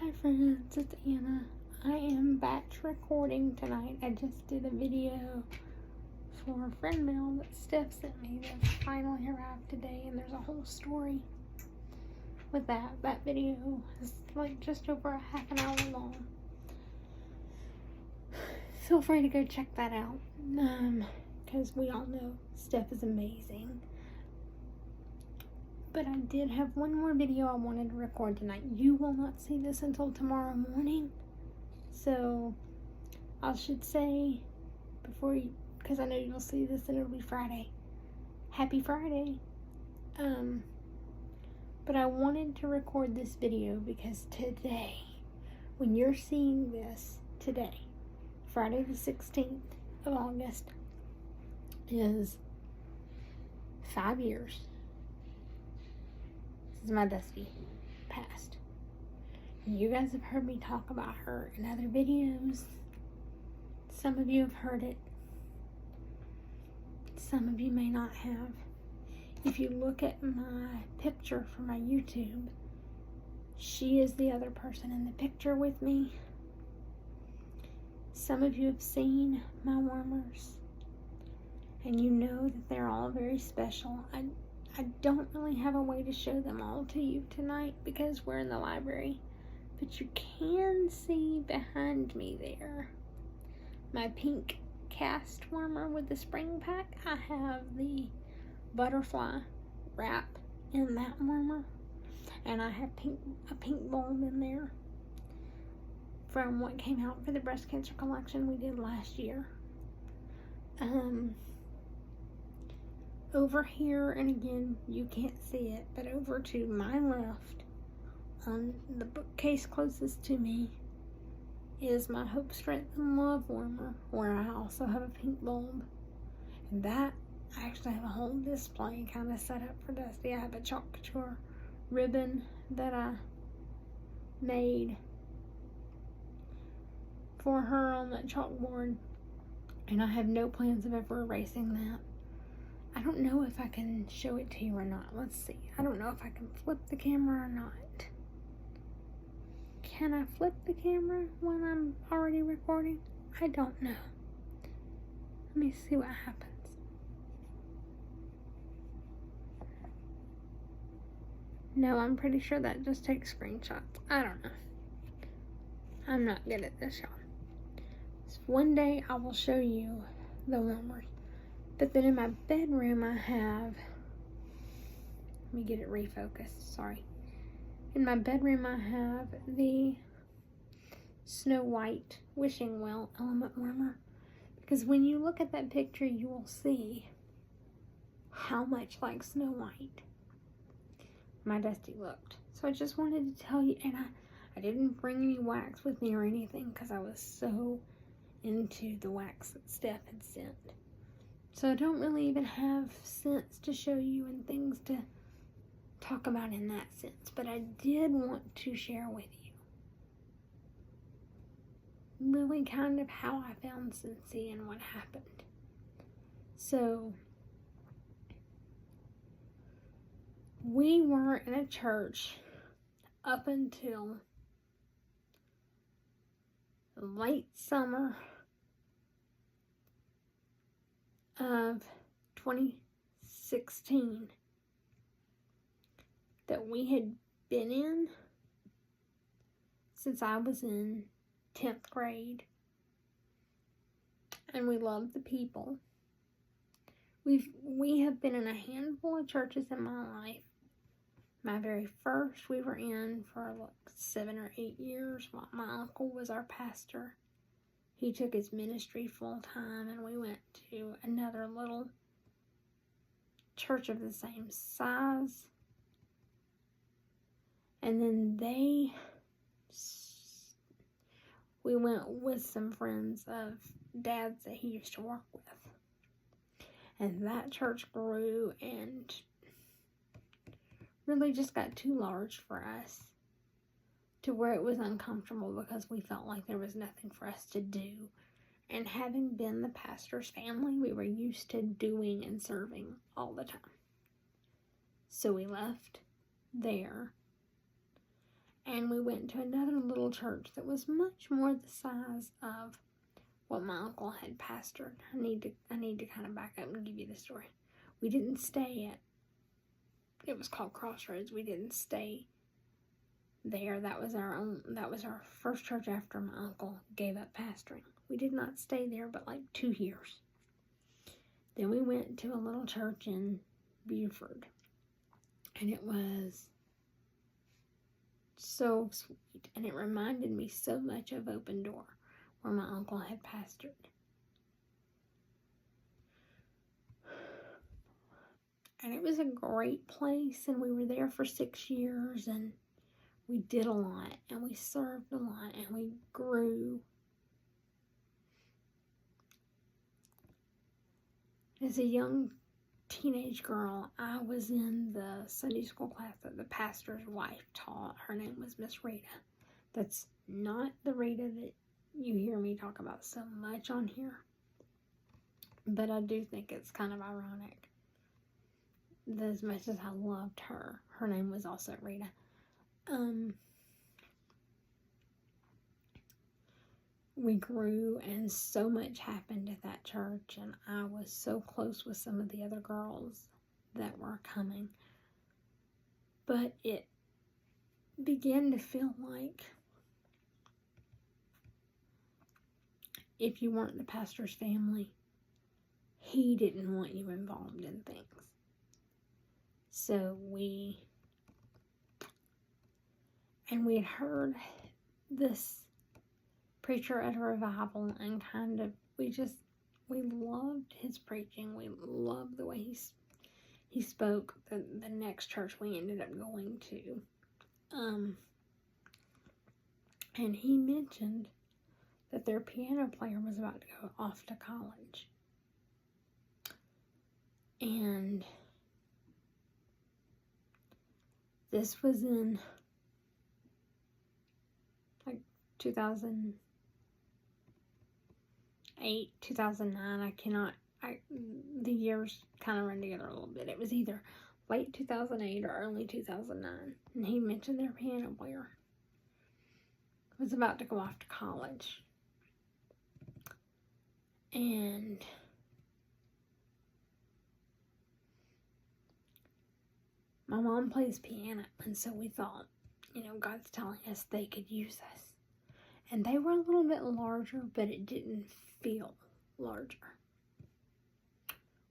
Hi friends, it's Anna. I am batch recording tonight. I just did a video for a friend mail that Steph sent me that finally arrived today, and there's a whole story with that. That video is like just over a half an hour long. Feel free to go check that out, because we all know Steph is amazing. But I did have one more video I wanted to record tonight. You will not see this until tomorrow morning. So, I should say, before you, because I know you'll see this and it'll be Friday. Happy Friday. But I wanted to record this video because today, when you're seeing this today, Friday the 16th of August, is 5 years since my Dusty passed. You guys have heard me talk about her in other videos. Some of you have heard it. Some of you may not have. If you look at my picture for my YouTube, she is the other person in the picture with me. Some of you have seen my warmers, and you know that they're all very special. I don't really have a way to show them all to you tonight because we're in the library. But you can see behind me there my pink cast warmer with the spring pack. I have the butterfly wrap in that warmer, and I have a pink bulb in there from what came out for the breast cancer collection we did last year. Over here, and again, you can't see it, but over to my left, on the bookcase closest to me, is my Hope, Strength, and Love warmer, where I also have a pink bulb. And that, I actually have a whole display kind of set up for Dusty. I have a Chalk Couture ribbon that I made for her on that chalkboard, and I have no plans of ever erasing that. I don't know if I can show it to you or not. Let's see. I don't know if I can flip the camera or not. Can I flip the camera when I'm already recording? I don't know. Let me see what happens. No, I'm pretty sure that just takes screenshots. I don't know. I'm not good at this, y'all. So one day I will show you the warmers. But then in my bedroom I have, let me get it refocused, sorry. In my bedroom I have the Snow White Wishing Well element warmer. Because when you look at that picture, you will see how much like Snow White my Dusty looked. So I just wanted to tell you, and I didn't bring any wax with me or anything because I was so into the wax that Steph had sent. So I don't really even have scents to show you and things to talk about in that sense. But I did want to share with you really kind of how I found Scentsy and what happened. So we were in a church up until late summer of 2016 that we had been in since I was in 10th grade, and we loved the people. We have been in a handful of churches in my life. My very first we were in for like 7 or 8 years while my uncle was our pastor. He took his ministry full time, and we went to another little church of the same size. And then we went with some friends of Dad's that he used to work with. And that church grew and really just got too large for us, to where it was uncomfortable because we felt like there was nothing for us to do. And having been the pastor's family, we were used to doing and serving all the time. So we left there And we went to another little church that was much more the size of what my uncle had pastored. I need to kind of back up and give you the story. We didn't stay at, it was called Crossroads. We didn't stay there. That was our first church after my uncle gave up pastoring. We did not stay there but like 2 years. Then we went to a little church in Buford, and it was so sweet, and it reminded me so much of Open Door, where my uncle had pastored. And it was a great place, and we were there for 6 years, and we did a lot, and we served a lot, and we grew. As a young teenage girl, I was in the Sunday school class that the pastor's wife taught. Her name was Miss Rita. That's not the Rita that you hear me talk about so much on here. But I do think it's kind of ironic that as much as I loved her, her name was also Rita. We grew, and so much happened at that church, and I was so close with some of the other girls that were coming. But it began to feel like if you weren't the pastor's family, he didn't want you involved in things. So we had heard this preacher at a revival, and kind of, we loved his preaching. We loved the way he spoke. The next church we ended up going to. And he mentioned that their piano player was about to go off to college. And this was in like 2008, 2009. The years kind of run together a little bit. It was either late 2008 or early 2009. And he mentioned their piano player was about to go off to college. And my mom plays piano, and so we thought, God's telling us they could use us. And they were a little bit larger, but it didn't feel larger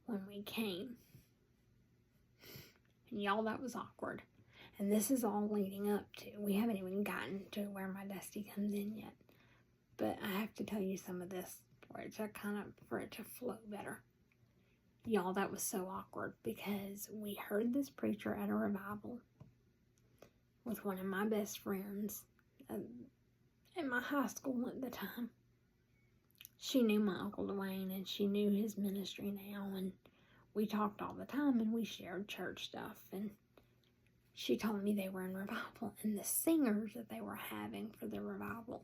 when we came. And y'all, that was awkward. And this is all leading up to, we haven't even gotten to where my Dusty comes in yet. But I have to tell you some of this for it to flow better. Y'all, that was so awkward because we heard this preacher at a revival with one of my best friends in my high school at the time. She knew my Uncle Dwayne, and she knew his ministry now, and we talked all the time, and we shared church stuff, and she told me they were in revival, and the singers that they were having for the revival,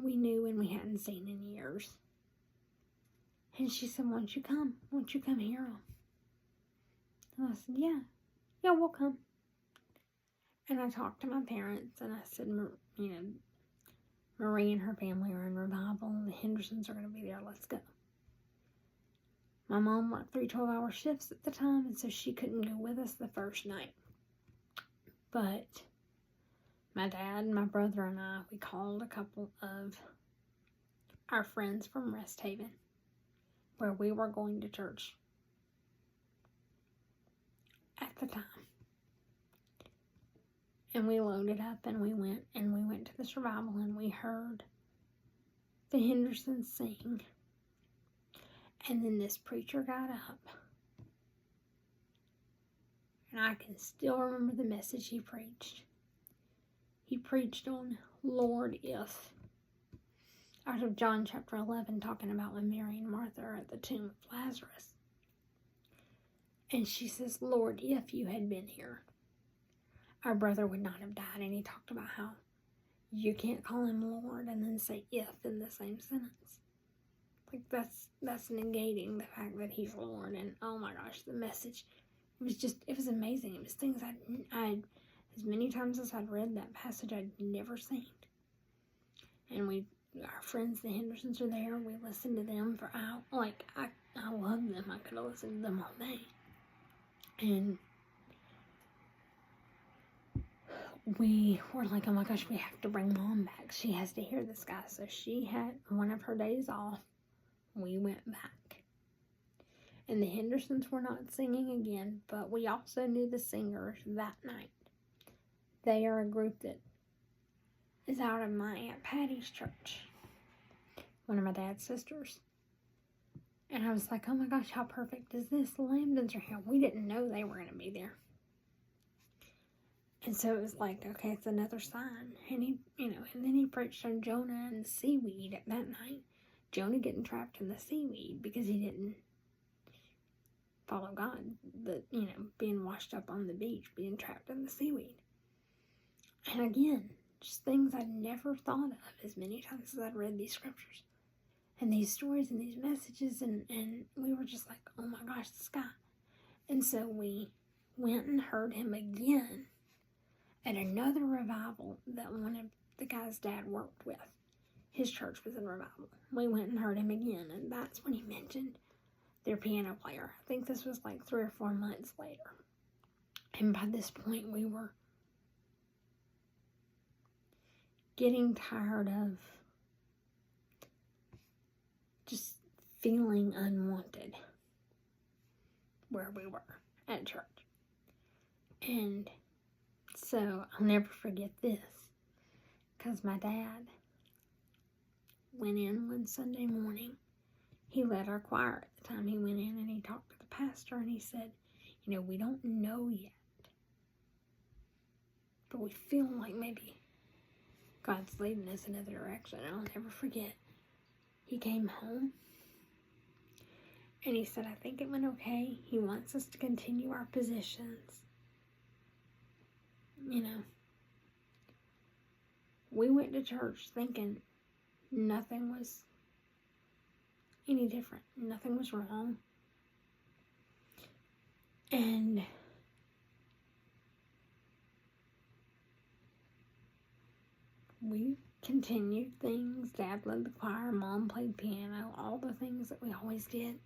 we knew and we hadn't seen in years. And she said, won't you come hear them? And I said, yeah, we'll come. And I talked to my parents, and I said, Marie and her family are in revival, and the Hendersons are going to be there, let's go. My mom worked 3 12-hour shifts at the time, and so she couldn't go with us the first night. But my dad, my brother, and I, we called a couple of our friends from Rest Haven, where we were going to church at the time. And we loaded up, and we went to this revival, and we heard the Hendersons sing. And then this preacher got up, and I can still remember the message he preached. He preached on Lord, if, out of John chapter 11, talking about when Mary and Martha are at the tomb of Lazarus. And she says, Lord, if you had been here, our brother would not have died. And he talked about how you can't call him Lord and then say if in the same sentence. Like, that's negating the fact that he's Lord. And oh my gosh, the message, it was amazing. It was things I'd As many times as I'd read that passage, I'd never seen. And our friends, the Hendersons, are there. We listened to them for hours. Like, I love them. I could have listened to them all day. And we were like, oh my gosh, we have to bring Mom back. She has to hear this guy. So she had one of her days off. We went back. And the Hendersons were not singing again, but we also knew the singers that night. They are a group that is out of my Aunt Patty's church. One of my dad's sisters. And I was like, oh my gosh, how perfect is this? The Lambdons are here. We didn't know they were going to be there. And so it was like, okay, it's another sign. And he, and then he preached on Jonah and the seaweed at that night. Jonah getting trapped in the seaweed because he didn't follow God. Being washed up on the beach, being trapped in the seaweed. And again, just things I'd never thought of as many times as I'd read these scriptures. And these stories and these messages. And we were just like, oh my gosh, this guy. And so we went and heard him again at another revival that one of the guys' dad worked with. His church was in revival. We went and heard him again, and that's when he mentioned their piano player. I think this was like 3 or 4 months later. And by this point, we were getting tired of just feeling unwanted where we were at church. And so I'll never forget this, because my dad went in one Sunday morning. He led our choir at the time. He went in and he talked to the pastor and he said, we don't know yet, but we feel like maybe God's leading us in another direction. I'll never forget. He came home and he said, I think it went okay. He wants us to continue our positions. We went to church thinking nothing was any different. Nothing was wrong. And we continued things. Dad led the choir, Mom played piano, all the things that we always did.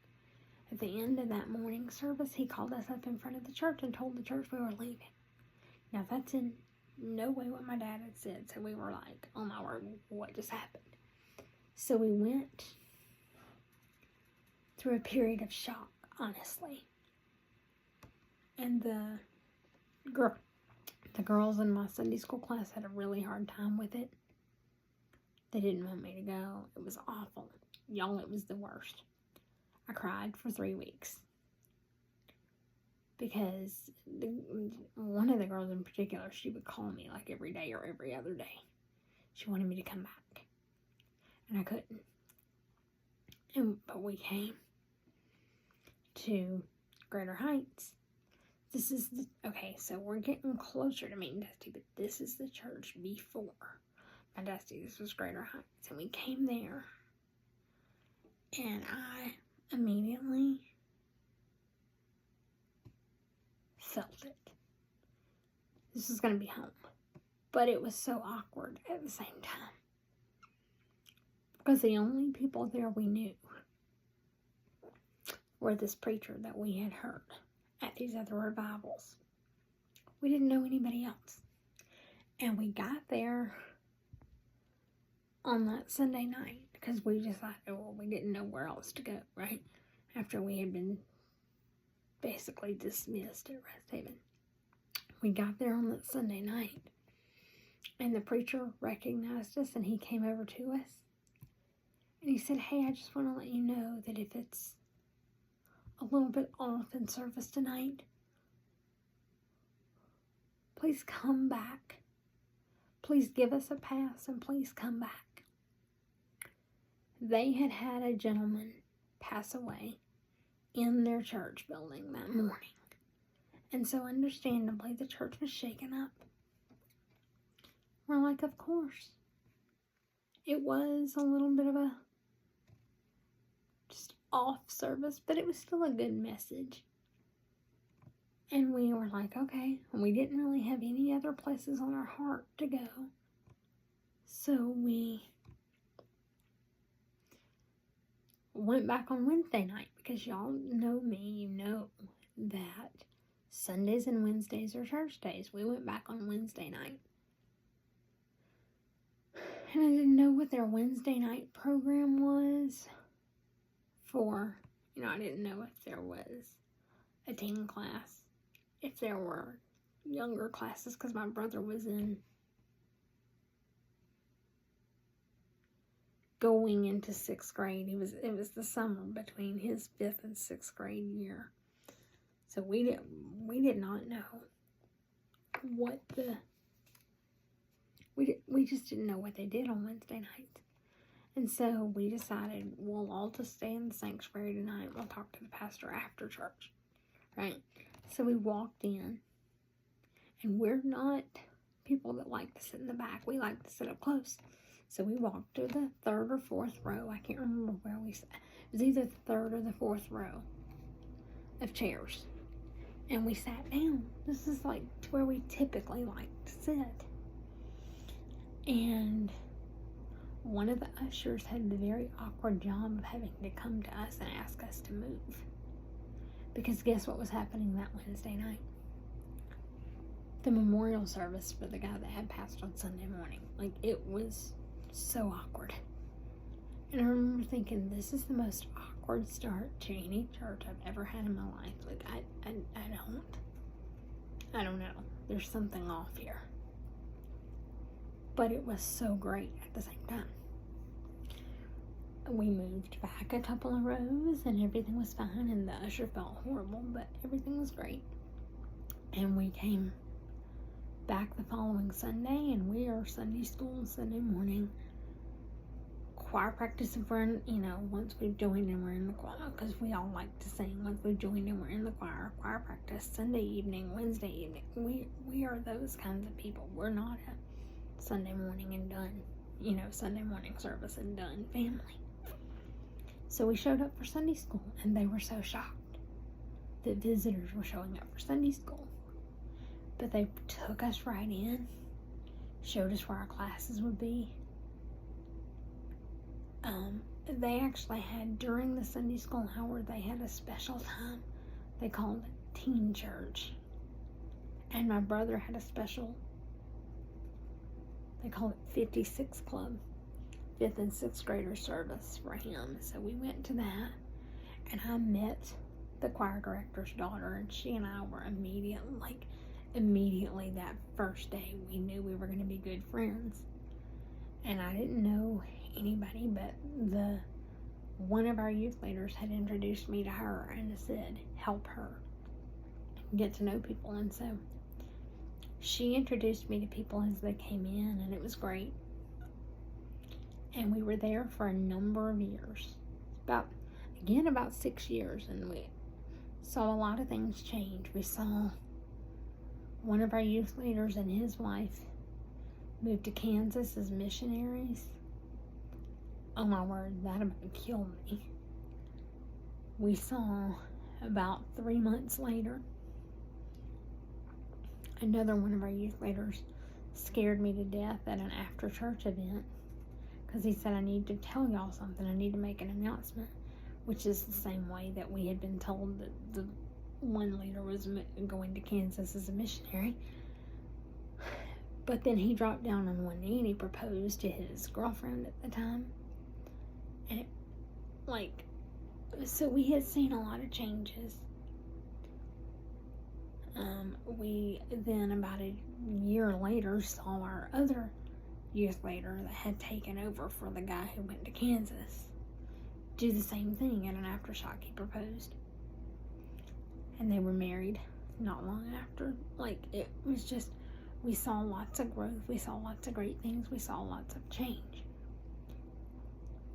At the end of that morning service, he called us up in front of the church and told the church we were leaving. Now, that's in no way what my dad had said, so we were like, oh my word, what just happened? So we went through a period of shock, honestly. And the girls in my Sunday school class had a really hard time with it. They didn't want me to go. It was awful. Y'all, it was the worst. I cried for 3 weeks. Because one of the girls in particular, she would call me like every day or every other day. She wanted me to come back. And I couldn't. But we came to Greater Heights. So we're getting closer to meeting Dusty, but this is the church before my Dusty. This was Greater Heights. And we came there. And I immediately felt it. This was going to be home. But it was so awkward at the same time. Because the only people there we knew were this preacher that we had heard at these other revivals. We didn't know anybody else. And we got there on that Sunday night because we decided, we didn't know where else to go, right? After we had been basically dismissed at Rest Haven. We got there on that Sunday night. And the preacher recognized us and he came over to us. And he said, hey, I just want to let you know that if it's a little bit off in service tonight, please come back. Please give us a pass and please come back. They had had a gentleman pass away in their church building that morning. And so understandably, the church was shaken up. We're like, of course. It was a little bit of a just off service, but it was still a good message. And we were like, okay. And we didn't really have any other places on our heart to go. So we went back on Wednesday night, because y'all know me, you know that Sundays and Wednesdays are church days. We went back on Wednesday night. And I didn't know what their Wednesday night program was for. I didn't know if there was a teen class, if there were younger classes, because my brother was going into 6th grade. It was the summer between his 5th and 6th grade year. So we did not know what we just didn't know what they did on Wednesday nights. And so we decided we'll all just stay in the sanctuary tonight. We'll talk to the pastor after church, right? So we walked in, and we're not people that like to sit in the back. We like to sit up close. So we walked to the 3rd or 4th row. I can't remember where we sat. It was either the 3rd or the 4th row of chairs. And we sat down. This is like where we typically like to sit. And one of the ushers had the very awkward job of having to come to us and ask us to move. Because guess what was happening that Wednesday night? The memorial service for the guy that had passed on Sunday morning. Like, it was so awkward. And I remember thinking, this is the most awkward start to any church I've ever had in my life. Like, I don't know. There's something off here. But it was so great at the same time. We moved back a couple of rows, and everything was fine, and the usher felt horrible, but everything was great. And we came back the following Sunday, and we are Sunday school Sunday morning. Choir practice, if we're once we've joined and we're in the choir, because we all like to sing. Once we've joined and we're in the choir practice, Sunday evening, Wednesday evening. We are those kinds of people. We're not a Sunday morning and done, Sunday morning service and done family. So we showed up for Sunday school, and they were so shocked that visitors were showing up for Sunday school. But they took us right in, showed us where our classes would be. They actually had, during the Sunday school hour, they had a special time. They called it Teen Church. And my brother had a special, they called it 56 Club, 5th and 6th grader service for him. So we went to that, and I met the choir director's daughter, and she and I were immediately that first day, we knew we were going to be good friends. And I didn't know anybody, but one of our youth leaders had introduced me to her and said, help her get to know people. And so she introduced me to people as they came in, and it was great. And we were there for a number of years, about 6 years, and we saw a lot of things change. We saw one of our youth leaders and his wife moved to Kansas as missionaries. Oh my word, that about killed me. We saw about 3 months later, another one of our youth leaders scared me to death at an after church event, because he said, I need to tell y'all something. I need to make an announcement, which is the same way that we had been told that the one leader was going to Kansas as a missionary. But then he dropped down on one knee and he proposed to his girlfriend at the time. And so we had seen a lot of changes. We then, about a year later, saw our other youth leader that had taken over for the guy who went to Kansas do the same thing. At an aftershock, he proposed. And they were married not long after. It was just, we saw lots of growth. We saw lots of great things. We saw lots of change.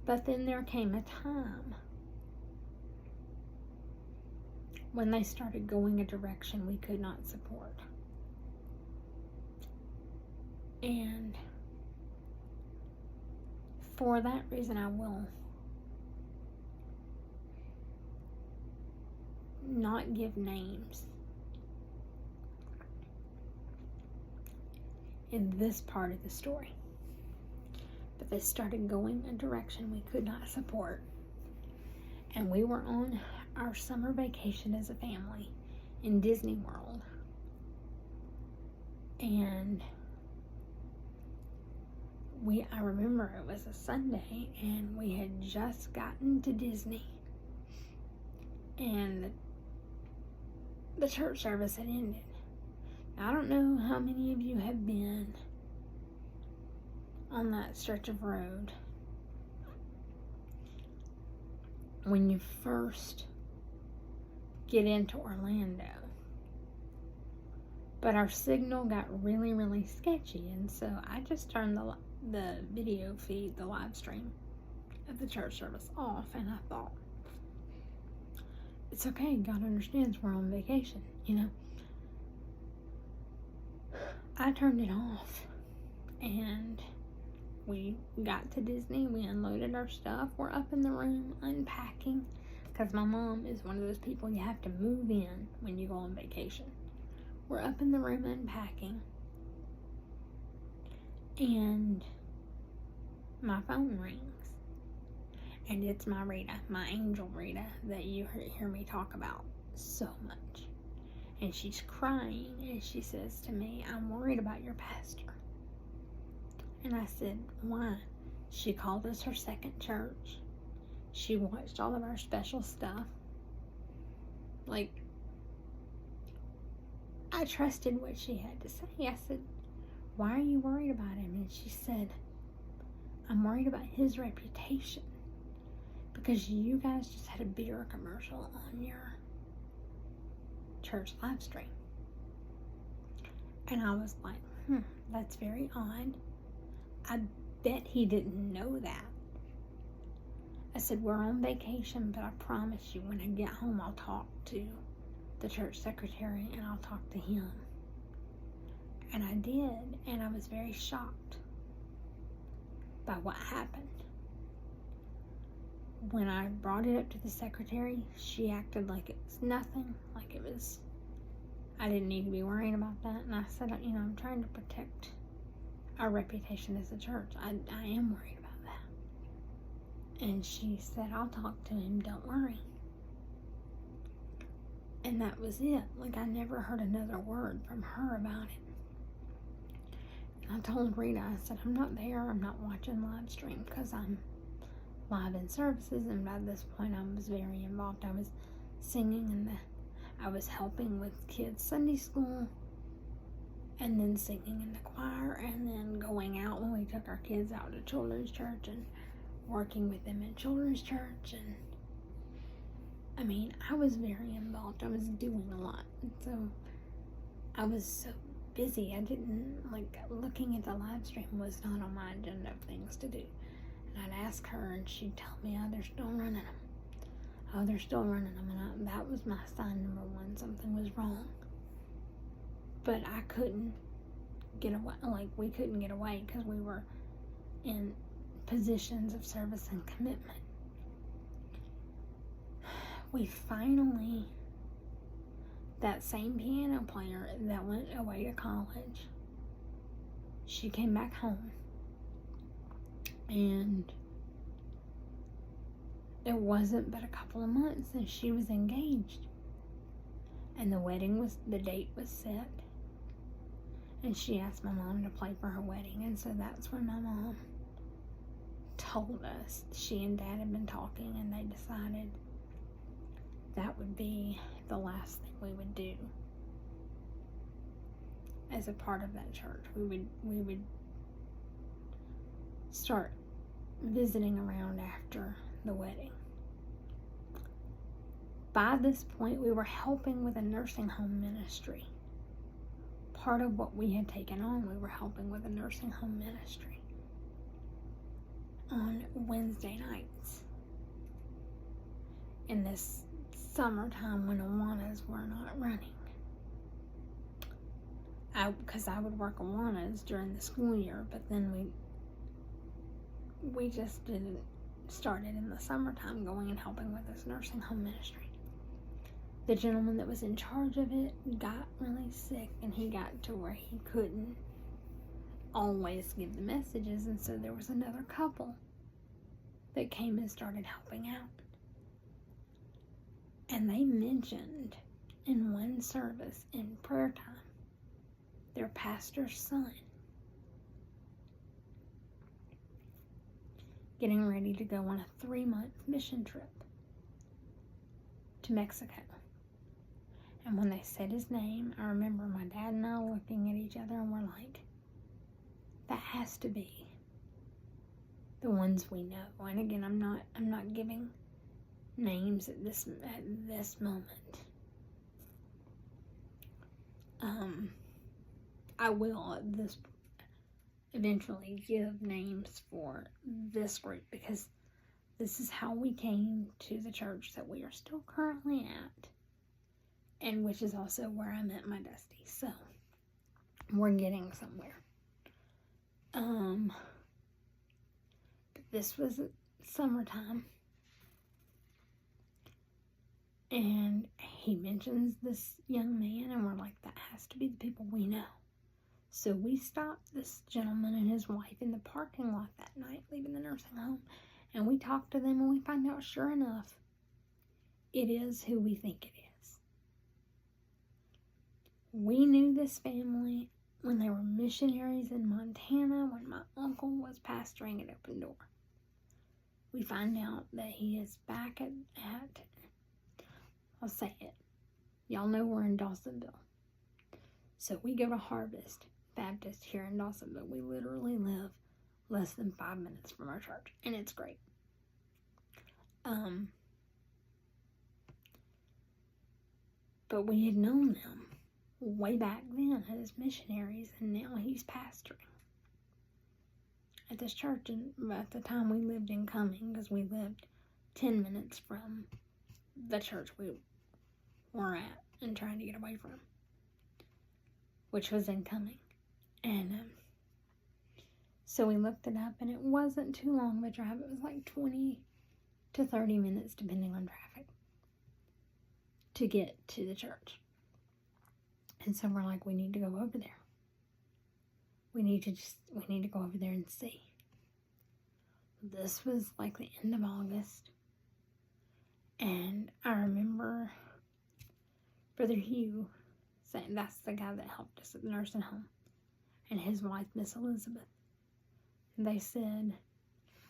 But then there came a time when they started going a direction we could not support. And for that reason, I will not give names, but I will give you a in this part of the story. But they started going a direction we could not support. And we were on our summer vacation as a family in Disney World. And I remember it was a Sunday and we had just gotten to Disney. And the church service had ended. Now, I don't know how many of you have been on that stretch of road when you first get into Orlando. But our signal got really, really sketchy, and so I just turned the video feed, the live stream of the church service off, and I thought, it's okay, God understands we're on vacation, you know. I turned it off, and we got to Disney, we unloaded our stuff, we're up in the room unpacking, because my mom is one of those people you have to move in when you go on vacation. We're up in the room unpacking, and my phone rings, and it's my Rita, my angel Rita, that you hear me talk about so much. And she's crying, and she says to me, I'm worried about your pastor. And I said, why? She called us her second church. She watched all of our special stuff. Like, I trusted what she had to say. I said, why are you worried about him? And she said, I'm worried about his reputation because you guys just had a beer commercial on your church live stream. And I was like, that's very odd. I bet he didn't know that. I said, we're on vacation, but I promise you when I get home I'll talk to the church secretary and I'll talk to him. And I did, and I was very shocked by what happened. When I brought it up to the secretary, she acted like it was nothing, like it was, I didn't need to be worrying about that. And I said, you know, I'm trying to protect our reputation as a church. I am worried about that. And she said, I'll talk to him, don't worry. And that was it. Like, I never heard another word from her about it. And I told Rita, I said, I'm not there. I'm not watching live stream because I'm live in services. And by this point, I was very involved. I was singing I was helping with kids' Sunday school. And then singing in the choir. And then going out when we took our kids out to children's church. And working with them in children's church. And I mean, I was very involved. I was doing a lot. And so I was so busy. I didn't, like, looking at the live stream was not on my agenda of things to do. And I'd ask her and she'd tell me, oh, they're still running them. Oh, they're still running them. And that was my sign number one. Something was wrong. But I couldn't get away. Like, we couldn't get away because we were in positions of service and commitment. We finally, that same piano player that went away to college, she came back home. And it wasn't but a couple of months and she was engaged. And the date was set. And she asked my mom to play for her wedding. And so that's when my mom told us she and Dad had been talking and they decided that would be the last thing we would do as a part of that church. We would start visiting around after the wedding. By this point, we were helping with a nursing home ministry. Part of what we had taken on, we were helping with a nursing home ministry on Wednesday nights in this summertime when Awanas were not running. Because I would work Awanas during the school year, but then we just didn't started in the summertime going and helping with this nursing home ministry. The gentleman that was in charge of it got really sick and he got to where he couldn't always give the messages, and so there was another couple that came and started helping out. And they mentioned in one service in prayer time their pastor's son getting ready to go on a 3-month mission trip to Mexico. And when they said his name, I remember my dad and I looking at each other and we're like, that has to be the ones we know. And again, I'm not giving names at this moment. I will eventually give names for this group, because this is how we came to the church that we are still currently at, and which is also where I met my Dusty. So we're getting somewhere. But this was summertime, and he mentions this young man, and we're like, that has to be the people we know. So we stopped this gentleman and his wife in the parking lot that night, leaving the nursing home, and we talked to them, and we find out, sure enough, it is who we think it is. We knew this family when they were missionaries in Montana, when my uncle was pastoring at Open Door. We find out that he is back at I'll say it. Y'all know we're in Dawsonville. So we go to Harvest Baptist here in Dawsonville. We literally live less than 5 minutes from our church, and it's great. But we had known them way back then as missionaries, and now he's pastoring at this church. And at the time we lived in Cumming, because we lived 10 minutes from the church we were at and trying to get away from, which was in Cumming. And so we looked it up, and it wasn't too long of a drive. It was like 20 to 30 minutes, depending on traffic, to get to the church. And so we're like, we need to go over there. We need to go over there and see. This was like the end of August. And I remember Brother Hugh saying, that's the guy that helped us at the nursing home, and his wife, Miss Elizabeth. And they said,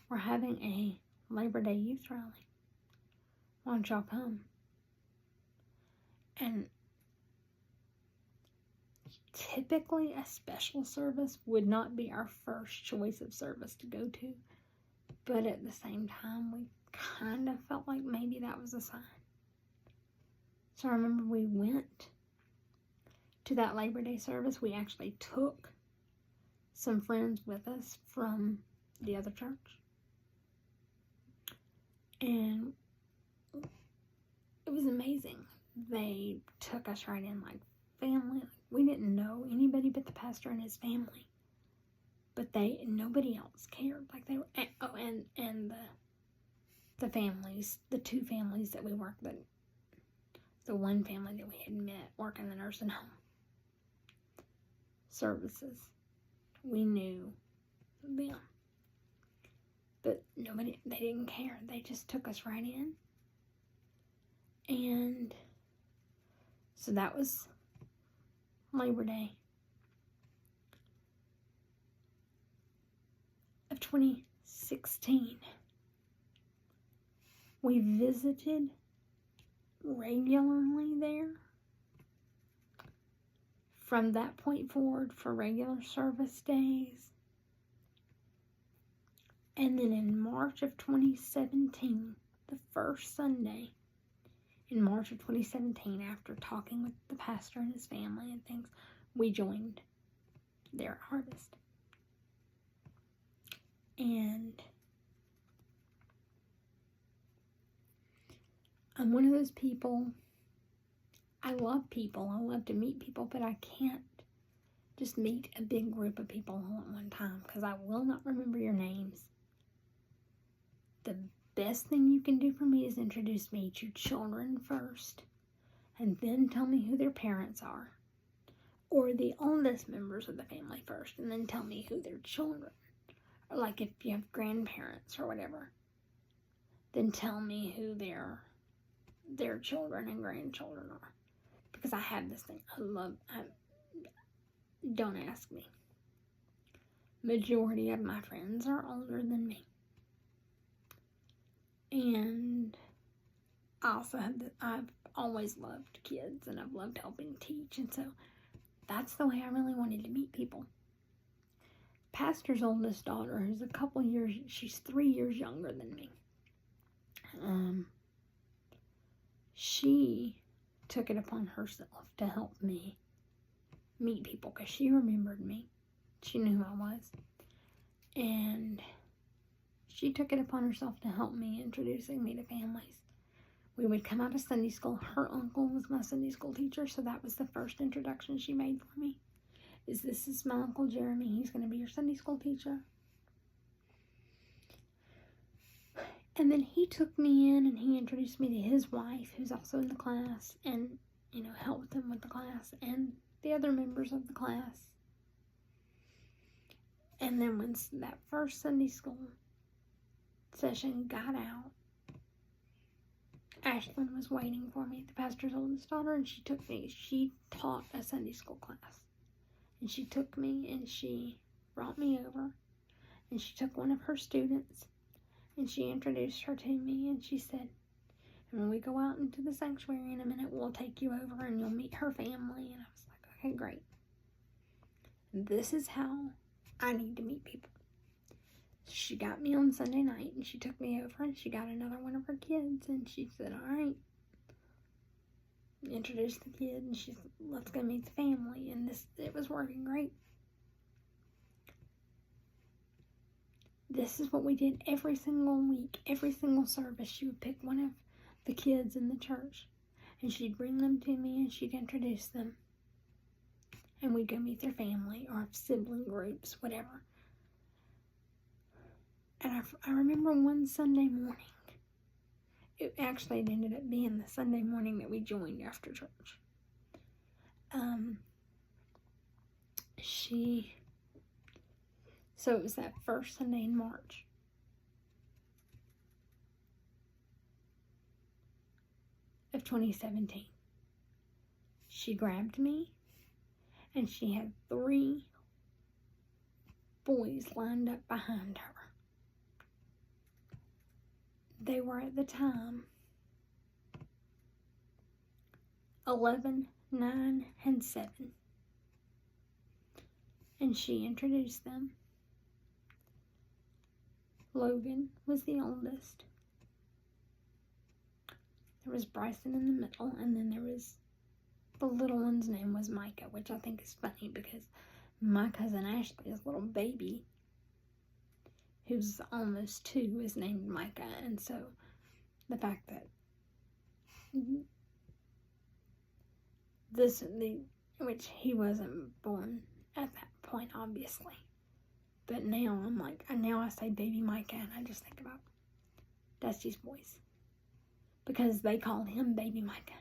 we're having a Labor Day youth rally. Why don't y'all come? And typically a special service would not be our first choice of service to go to, but at the same time we kind of felt like maybe that was a sign. So I remember we went to that Labor Day service. We actually took some friends with us from the other church, and it was amazing. They took us right in like family. We didn't know anybody but the pastor and his family, but nobody else cared. Like they were, and the families, the two families that we worked with, the one family that we had met working the nursing home services, we knew them, but they didn't care. They just took us right in. And so that was Labor Day of 2016. We visited regularly there from that point forward for regular service days. And then in March of 2017, the first Sunday in March of 2017, after talking with the pastor and his family and things, we joined their Harvest. And I'm one of those people, I love people, I love to meet people, but I can't just meet a big group of people all at one time, because I will not remember your names. The best thing you can do for me is introduce me to your children first, and then tell me who their parents are. or the oldest members of the family first, and then tell me who their children, or like if you have grandparents or whatever, then tell me who their children and grandchildren are. Because I have this thing. Don't ask me. Majority of my friends are older than me. And I've always loved kids, and I've loved helping teach, and so that's the way I really wanted to meet people. Pastor's oldest daughter, who's she's 3 years younger than me. She took it upon herself to help me meet people because she remembered me. She knew who I was. And she took it upon herself to help me introducing me to families. We would come out of Sunday school. Her uncle was my Sunday school teacher, so that was the first introduction she made for me. This is my Uncle Jeremy. He's going to be your Sunday school teacher. And then he took me in and he introduced me to his wife, who's also in the class, and, helped them with the class and the other members of the class. And then when that first Sunday school session got out, Ashlyn was waiting for me, the pastor's oldest daughter, and she took me. She taught a Sunday school class. And she took me and she brought me over. And she took one of her students and she introduced her to me, and she said, and when we go out into the sanctuary in a minute, we'll take you over and you'll meet her family. And I was like, okay, great. This is how I need to meet people. She got me on Sunday night and she took me over and she got another one of her kids and she said, all right, introduced the kid and she said, let's go meet the family. And it was working great. This is what we did every single week, every single service. She would pick one of the kids in the church and she'd bring them to me and she'd introduce them. And we'd go meet their family or sibling groups, whatever. And I remember one Sunday morning, it ended up being the Sunday morning that we joined after church. So it was that first Sunday in March. Of 2017. She grabbed me and she had 3 boys lined up behind her. They were at the time 11, 9, and 7. And she introduced them. Logan was the oldest. There was Bryson in the middle, and then there was the little one's name was Micah, which I think is funny because my cousin Ashley's little baby, who's almost 2, is named Micah, and so the fact that which he wasn't born at that point, obviously, but now I'm like, now I say baby Micah, and I just think about Dusty's boys, because they called him baby Micah.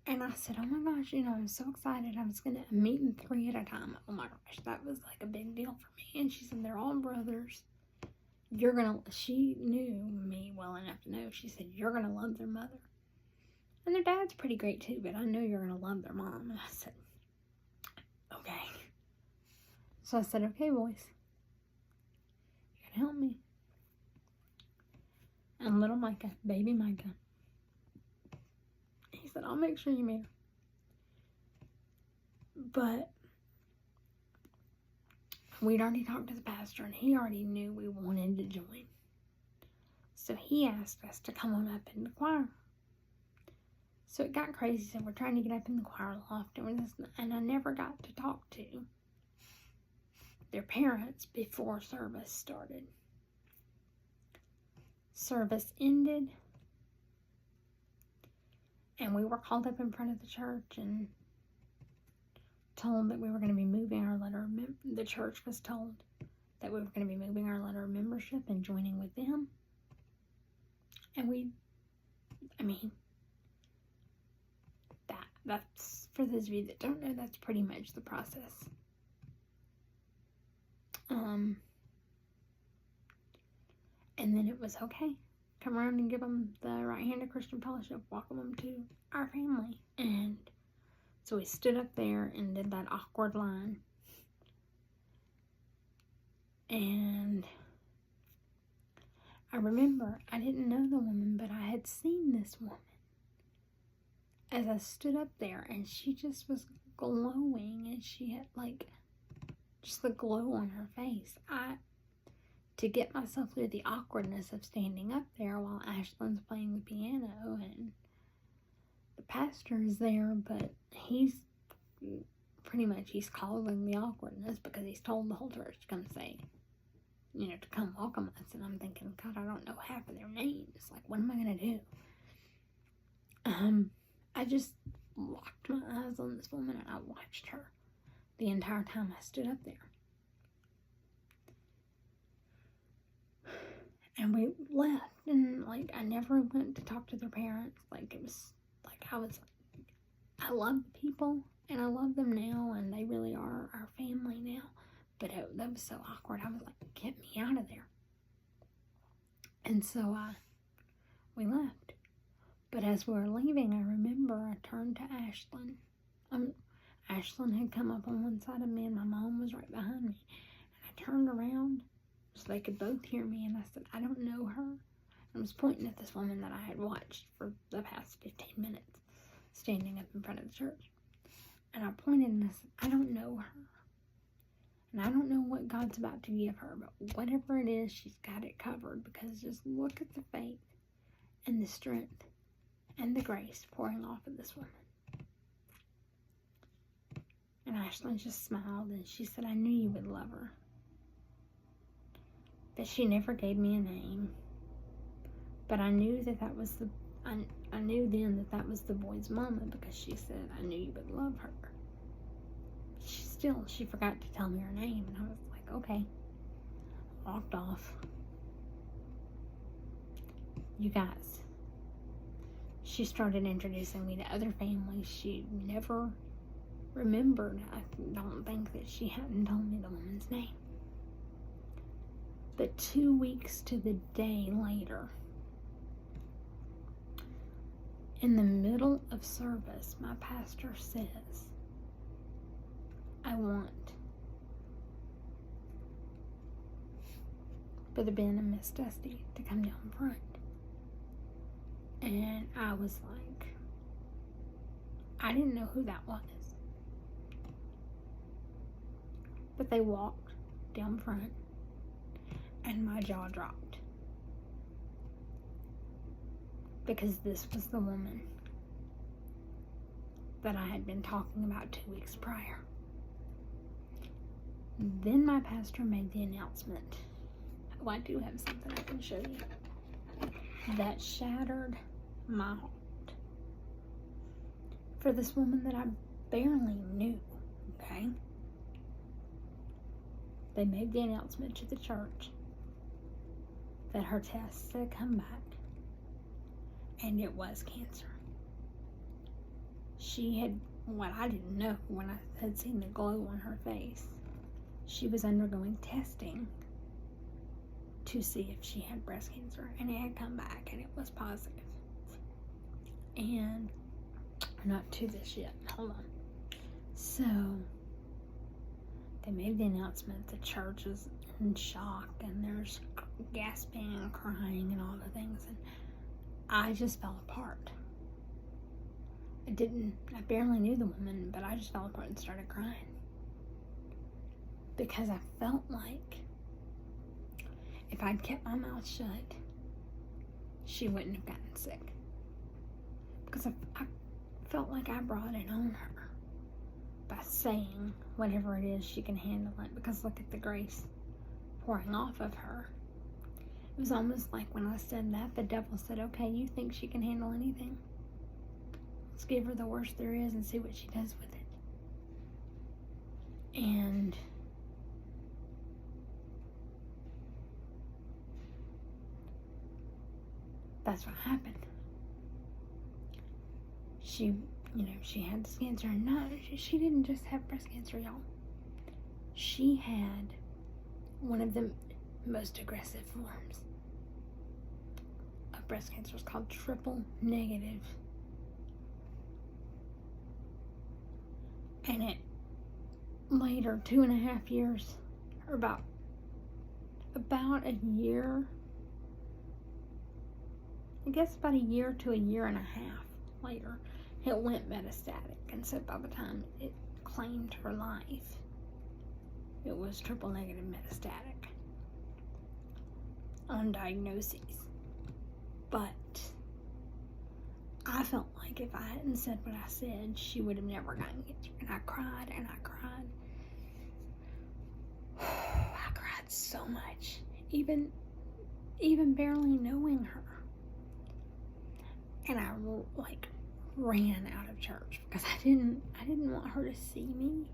And I said, oh my gosh, I'm so excited. I was going to meet them 3 at a time. Oh my gosh, that was like a big deal for me. And she said, they're all brothers. She knew me well enough to know. She said, you're going to love their mother. And their dad's pretty great too, but I know you're going to love their mom. And I said, okay. So I said, okay, boys. You can help me. And little Micah, baby Micah, he said, I'll make sure you meet her. But we'd already talked to the pastor, and he already knew we wanted to join. So he asked us to come on up in the choir. So it got crazy. So we're trying to get up in the choir loft, and I never got to talk to their parents before service started. Service ended, and we were called up in front of the church and told that we were going to be moving our letter of the church was told that we were going to be moving our letter of membership and joining with them. And we I mean, that's, for those of you that don't know, that's pretty much the process. And then it was okay. Come around and give them the right hand of Christian fellowship, welcome them to our family. And so we stood up there and did that awkward line. And I remember I didn't know the woman, but I had seen this woman as I stood up there, and she just was glowing, and she had like just the glow on her face. To get myself through the awkwardness of standing up there while Ashlyn's playing the piano and the pastor is there, but he's causing the awkwardness because he's told the whole church to come say, to come welcome us. And I'm thinking, God, I don't know half of their names. Like, what am I going to do? I just locked my eyes on this woman and I watched her the entire time I stood up there. And we left, and like I never went to talk to their parents. Like, it was like I love the people and I love them now, and they really are our family now. But that was so awkward. I was like, get me out of there. And so we left. But as we were leaving, I remember I turned to Ashlyn. Ashlyn had come up on one side of me, and my mom was right behind me. And I turned around so they could both hear me, and I said, I don't know her. I was pointing at this woman that I had watched for the past 15 minutes, standing up in front of the church. And I pointed and I said, I don't know her. And I don't know what God's about to give her, but whatever it is, she's got it covered, because just look at the faith and the strength and the grace pouring off of this woman. And Ashlyn just smiled and she said, I knew you would love her. But she never gave me a name. But I knew that was I knew then that was the boy's mama, because she said, I knew you would love her. She forgot to tell me her name, and I was like, okay. Walked off. You guys, she started introducing me to other families she never remembered. I don't think that she hadn't told me the woman's name. But 2 weeks to the day later, in the middle of service, my pastor says, I want Brother Ben and Miss Dusty to come down front. And I was like, I didn't know who that was. But they walked down front, and my jaw dropped. Because this was the woman that I had been talking about 2 weeks prior. Then my pastor made the announcement. Oh, I do have something I can show you that shattered my heart. For this woman that I barely knew, okay? They made the announcement to the church that her tests had come back, and it was cancer. She had, what I didn't know when I had seen the glow on her face, she was undergoing testing to see if she had breast cancer, and it had come back, and it was positive. And we're not to this yet. Hold on. So they made the announcement. The church is in shock, and there's gasping and crying and all the things, and I just fell apart. I barely knew the woman, but I just fell apart and started crying. Because I felt like if I'd kept my mouth shut, she wouldn't have gotten sick. Because I felt like I brought it on her by saying whatever it is, she can handle it. Because look at the grace pouring off of her. It was almost like when I said that, the devil said, okay, you think she can handle anything? Let's give her the worst there is and see what she does with it. And that's what happened. she, she had this cancer. And no, she didn't just have breast cancer, y'all. She had one of the most aggressive forms of breast cancer. It's called triple negative. And it later, 2.5 years, or about a year, I guess about a year to a year and a half later, it went metastatic. And so by the time it claimed her life, it was triple negative metastatic on diagnoses. But I felt like if I hadn't said what I said, she would have never gotten cancer. And I cried and I cried. I cried so much, even barely knowing her. And I ran out of church because I didn't want her to see me.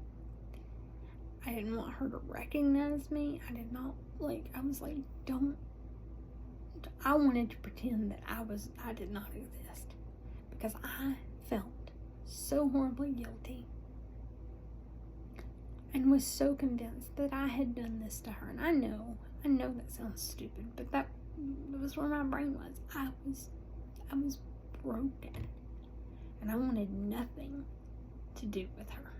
I didn't want her to recognize me. I did not I was like, I wanted to pretend that I did not exist, because I felt so horribly guilty and was so convinced that I had done this to her. And I know that sounds stupid, but that was where my brain was. I was broken, and I wanted nothing to do with her.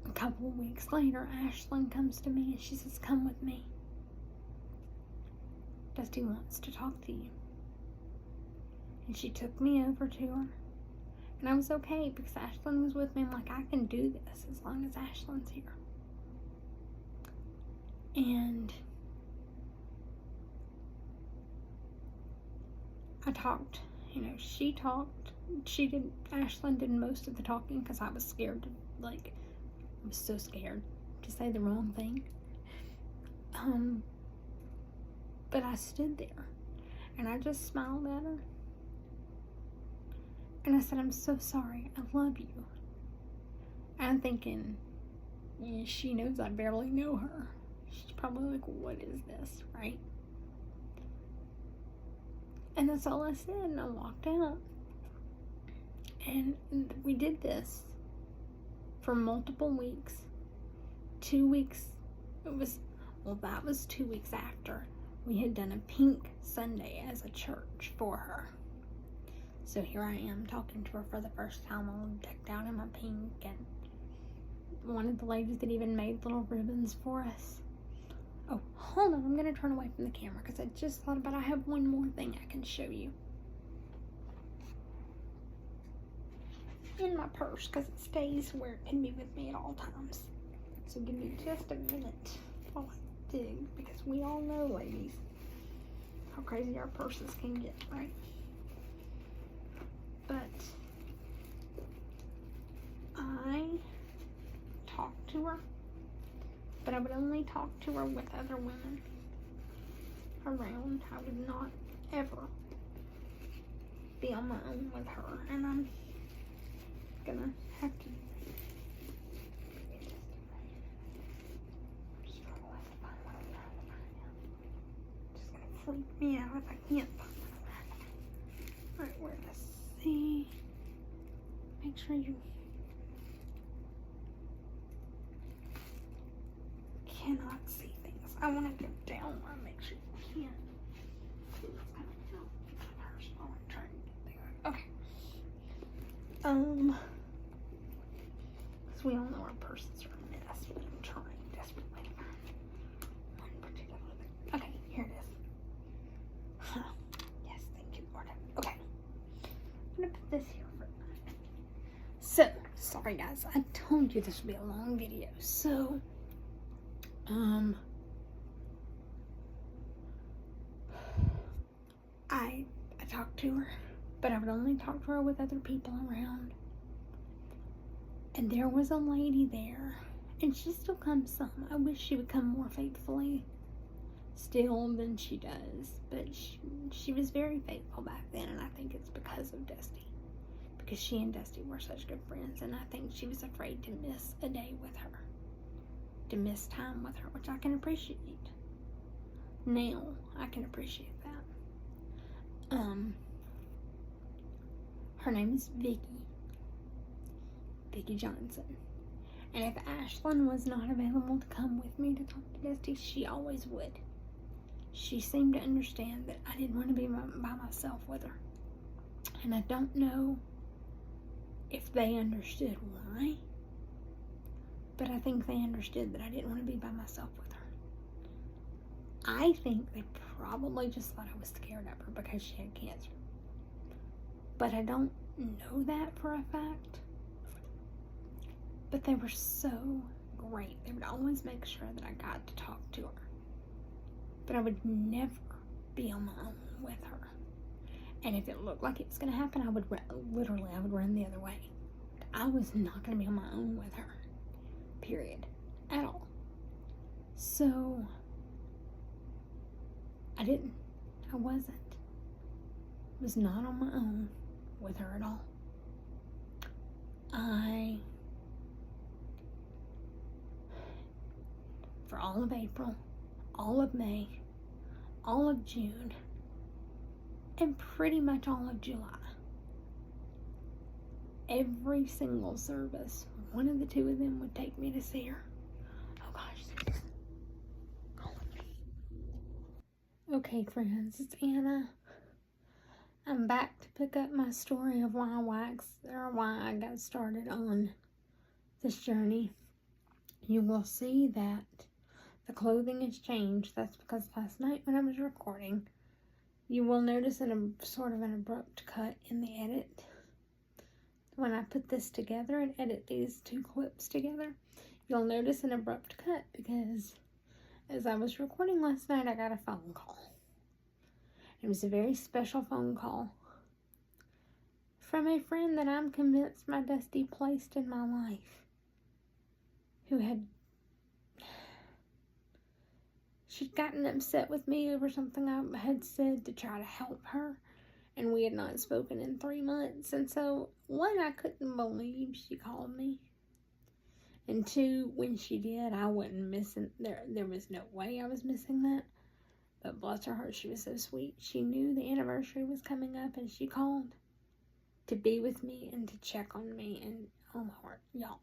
A couple of weeks later, Ashlyn comes to me and she says, "Come with me. Dusty wants to talk to you." And she took me over to her. And I was okay because Ashlyn was with me. I'm like, I can do this as long as Ashlyn's here. And I talked. She talked. Ashlyn did most of the talking because I was scared I was so scared to say the wrong thing. But I stood there and I just smiled at her. And I said, "I'm so sorry. I love you." And I'm thinking, she knows I barely know her. She's probably like, "What is this?" Right? And that's all I said. And I walked out. And we did this for multiple weeks. 2 weeks. That was 2 weeks after we had done a pink Sunday as a church for her. So here I am talking to her for the first time, all decked out in my pink, and one of the ladies that even made little ribbons for us. Oh, hold on, I'm going to turn away from the camera because I just thought about I have one more thing I can show you. In my purse, because it stays where it can be with me at all times. So give me just a minute while I dig, because we all know, ladies, how crazy our purses can get, right? But I talked to her, but I would only talk to her with other women around. I would not ever be on my own with her, and I'm gonna have to just gonna freak me out if I can't find it. Alright, we're gonna see. Make sure you cannot see things. I want to go down where I make sure you can. I'm trying to get there. Okay. Because we all know our purses are a mess, but I'm trying desperately to find one particular thing. Okay, here it is. Yes, thank you, Lord. Okay. I'm gonna put this here for a minute. So, sorry guys, I told you this would be a long video. So, I talked to her, but I would only talk to her with other people around. And there was a lady there, and she still comes some. I wish she would come more faithfully still than she does, but she was very faithful back then, and I think it's because of Dusty, because she and Dusty were such good friends, and I think she was afraid to miss a day with her, to miss time with her, which I can appreciate. Now, I can appreciate that. Her name is Vicky Johnson. And if Ashlyn was not available to come with me to talk to Dusty, she always would. She seemed to understand that I didn't want to be by myself with her. And I don't know if they understood why, but I think they understood that I didn't want to be by myself with her. I think they probably just thought I was scared of her because she had cancer. But I don't know that for a fact. But they were so great. They would always make sure that I got to talk to her. But I would never be on my own with her. And if it looked like it was going to happen, I would run the other way. I was not going to be on my own with her. Period. At all. So, I wasn't. I was not on my own with her at all. For all of April, all of May, all of June, and pretty much all of July, every single service, one of the two of them would take me to see her. Oh gosh, Susie's calling me. Okay, friends, it's Anna. I'm back to pick up my story of why I got started on this journey. You will see that the clothing has changed. That's because last night when I was recording, you will notice sort of an abrupt cut in the edit. When I put this together and edit these two clips together, you'll notice an abrupt cut because as I was recording last night, I got a phone call. It was a very special phone call from a friend that I'm convinced my Dusty placed in my life, she'd gotten upset with me over something I had said to try to help her, and we had not spoken in 3 months. And so, one, I couldn't believe she called me, and two, when she did, I wasn't missing. There was no way I was missing that. But bless her heart, she was so sweet. She knew the anniversary was coming up, and she called to be with me and to check on me. And oh my heart, y'all,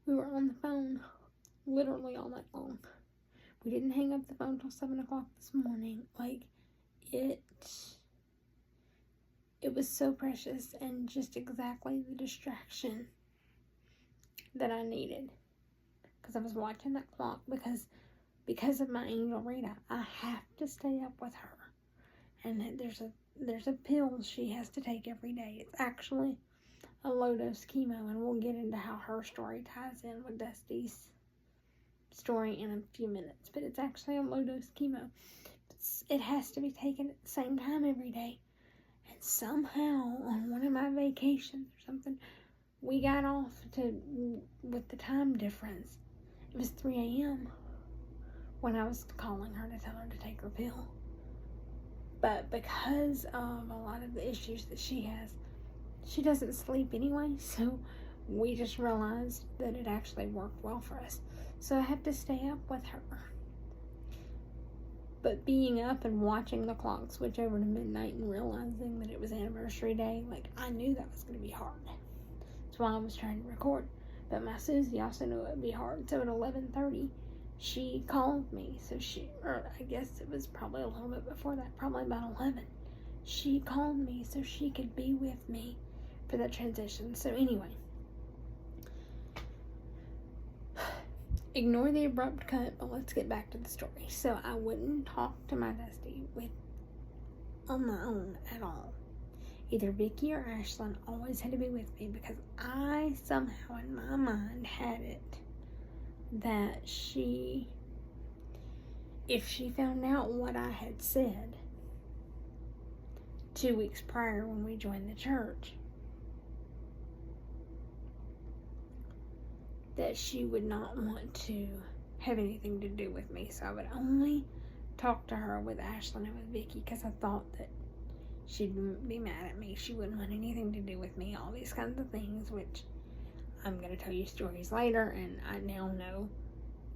we were on the phone literally all night long. We didn't hang up the phone till 7 o'clock this morning. Like, it was so precious and just exactly the distraction that I needed. Because I was watching that clock because of my angel Rita, I have to stay up with her. And there's a pill she has to take every day. It's actually a low-dose chemo, and we'll get into how her story ties in with Dusty's story in a few minutes. But it's actually a low-dose chemo. It has to be taken at the same time every day. And somehow, on one of my vacations or something, we got off with the time difference. It was 3 a.m. when I was calling her to tell her to take her pill. But because of a lot of the issues that she has, she doesn't sleep anyway, so we just realized that it actually worked well for us. So I have to stay up with her. But being up and watching the clock switch over to midnight and realizing that it was anniversary day, like, I knew that was going to be hard. That's why I was trying to record. But my Susie also knew it would be hard, so at 11:30, she called me. Or I guess it was probably a little bit before that, probably about 11. She called me so she could be with me for that transition. So anyway, ignore the abrupt cut, but let's get back to the story. So I wouldn't talk to my Dusty on my own at all. Either Vicky or Ashlyn always had to be with me because I somehow in my mind had it that if she found out what I had said 2 weeks prior when we joined the church, that she would not want to have anything to do with me. So I would only talk to her with Ashlyn and with Vicky because I thought that she'd be mad at me. She wouldn't want anything to do with me. All these kinds of things, which I'm going to tell you stories later, and I now know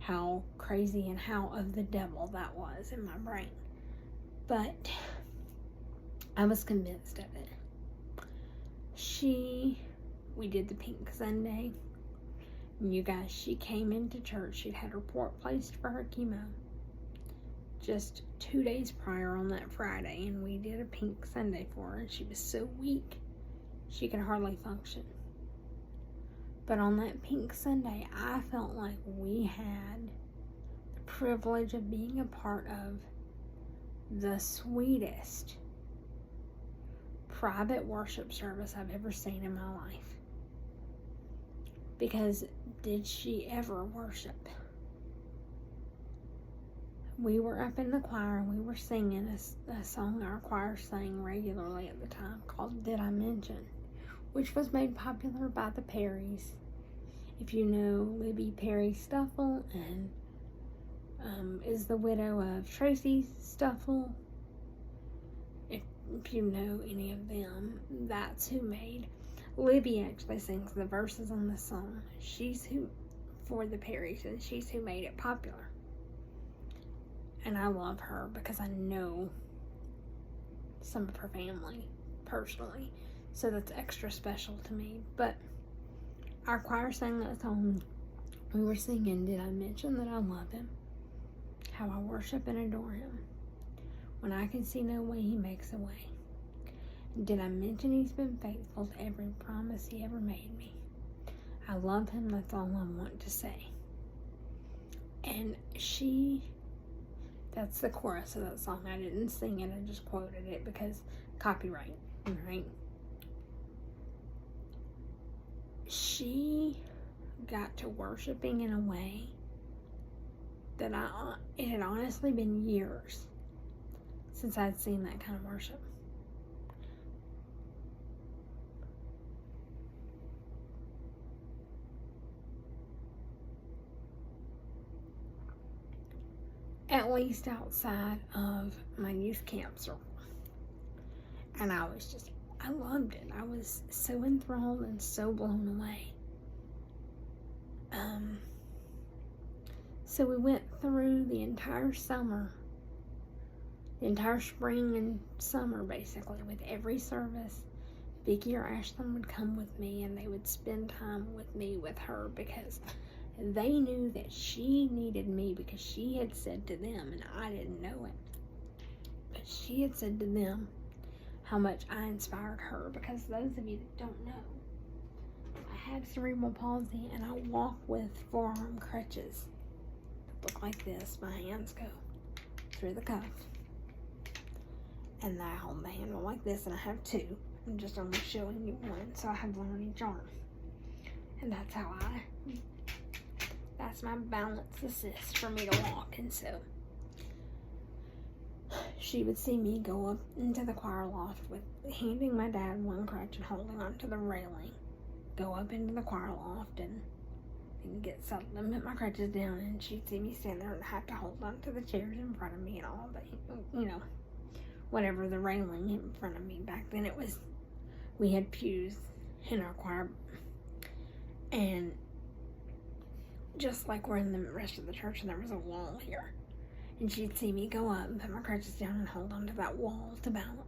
how crazy and how of the devil that was in my brain. But I was convinced of it. we did the Pink Sunday. And you guys, she came into church. She'd had her report placed for her chemo just 2 days prior on that Friday, and we did a Pink Sunday for her, and she was so weak she could hardly function. But on that Pink Sunday, I felt like we had the privilege of being a part of the sweetest private worship service I've ever seen in my life. Because did she ever worship? We were up in the choir and we were singing a song our choir sang regularly at the time called Did I Mention, which was made popular by the Perrys. If you know Libby Perry Stuffle, and is the widow of Tracy Stuffle, if you know any of them, that's who made. Libby actually sings the verses on the song. She's who, for the Perrys, and she's who made it popular. And I love her because I know some of her family personally, so that's extra special to me. But our choir sang that song. We were singing, Did I Mention That I Love Him? How I worship and adore Him. When I can see no way, He makes a way. Did I mention He's been faithful to every promise He ever made me? I love Him, that's all I want to say. And that's the chorus of that song. I didn't sing it, I just quoted it because copyright, right? She got to worshiping in a way that it had honestly been years since I'd seen that kind of worship. At least outside of my youth camp circle. And I loved it. I was so enthralled and so blown away. So we went through the entire summer, the entire spring and summer basically, with every service. Vicki or Ashlyn would come with me and they would spend time with me with her because they knew that she needed me, because she had said to them, and I didn't know it, but she had said to them how much I inspired her. Because those of you that don't know, I have cerebral palsy and I walk with forearm crutches that look like this. My hands go through the cuff and I hold the handle like this, and I have two. I'm just only showing you one, so I have one on each arm, and that's my balance assist for me to walk. And so she would see me go up into the choir loft with handing my dad one crutch and holding onto the railing, go up into the choir loft and get settled and put my crutches down, and she'd see me stand there and have to hold onto the chairs in front of me and all, but whatever, the railing in front of me. Back then we had pews in our choir, and just like we're in the rest of the church, and there was a wall here, and she'd see me go up and put my crutches down and hold onto that wall to balance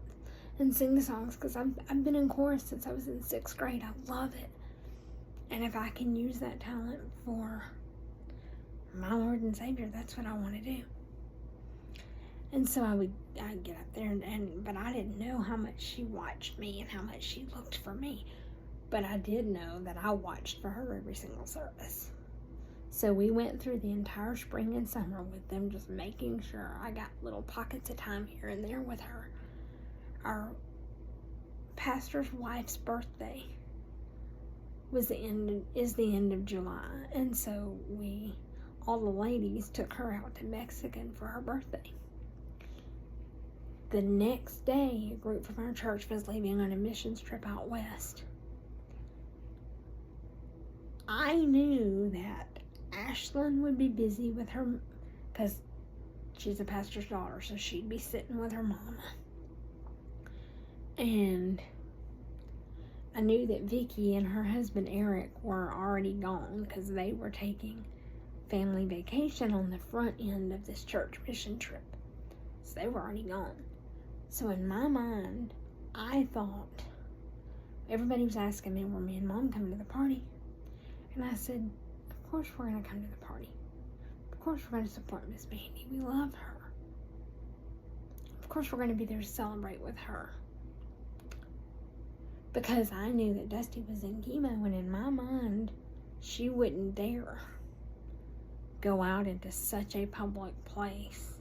and sing the songs, because I've been in chorus since I was in 6th grade. I love it, and if I can use that talent for my Lord and Savior, that's what I want to do. And so I'd get up there, but I didn't know how much she watched me and how much she looked for me, but I did know that I watched for her every single service. So we went through the entire spring and summer with them, just making sure I got little pockets of time here and there with her. Our pastor's wife's birthday is the end of July, and so all the ladies took her out to Mexican for her birthday. The next day, a group from our church was leaving on a missions trip out west. I knew that Ashlyn would be busy with her, because she's a pastor's daughter, so she'd be sitting with her mama. And I knew that Vicki and her husband Eric were already gone, because they were taking family vacation on the front end of this church mission trip. So they were already gone. So in my mind, I thought everybody was asking me, were me and Mom coming to the party? And I said, of course we're going to come to the party. Of course we're going to support Miss Mandy. We love her. Of course we're going to be there to celebrate with her. Because I knew that Dusty was in chemo, and in my mind, she wouldn't dare go out into such a public place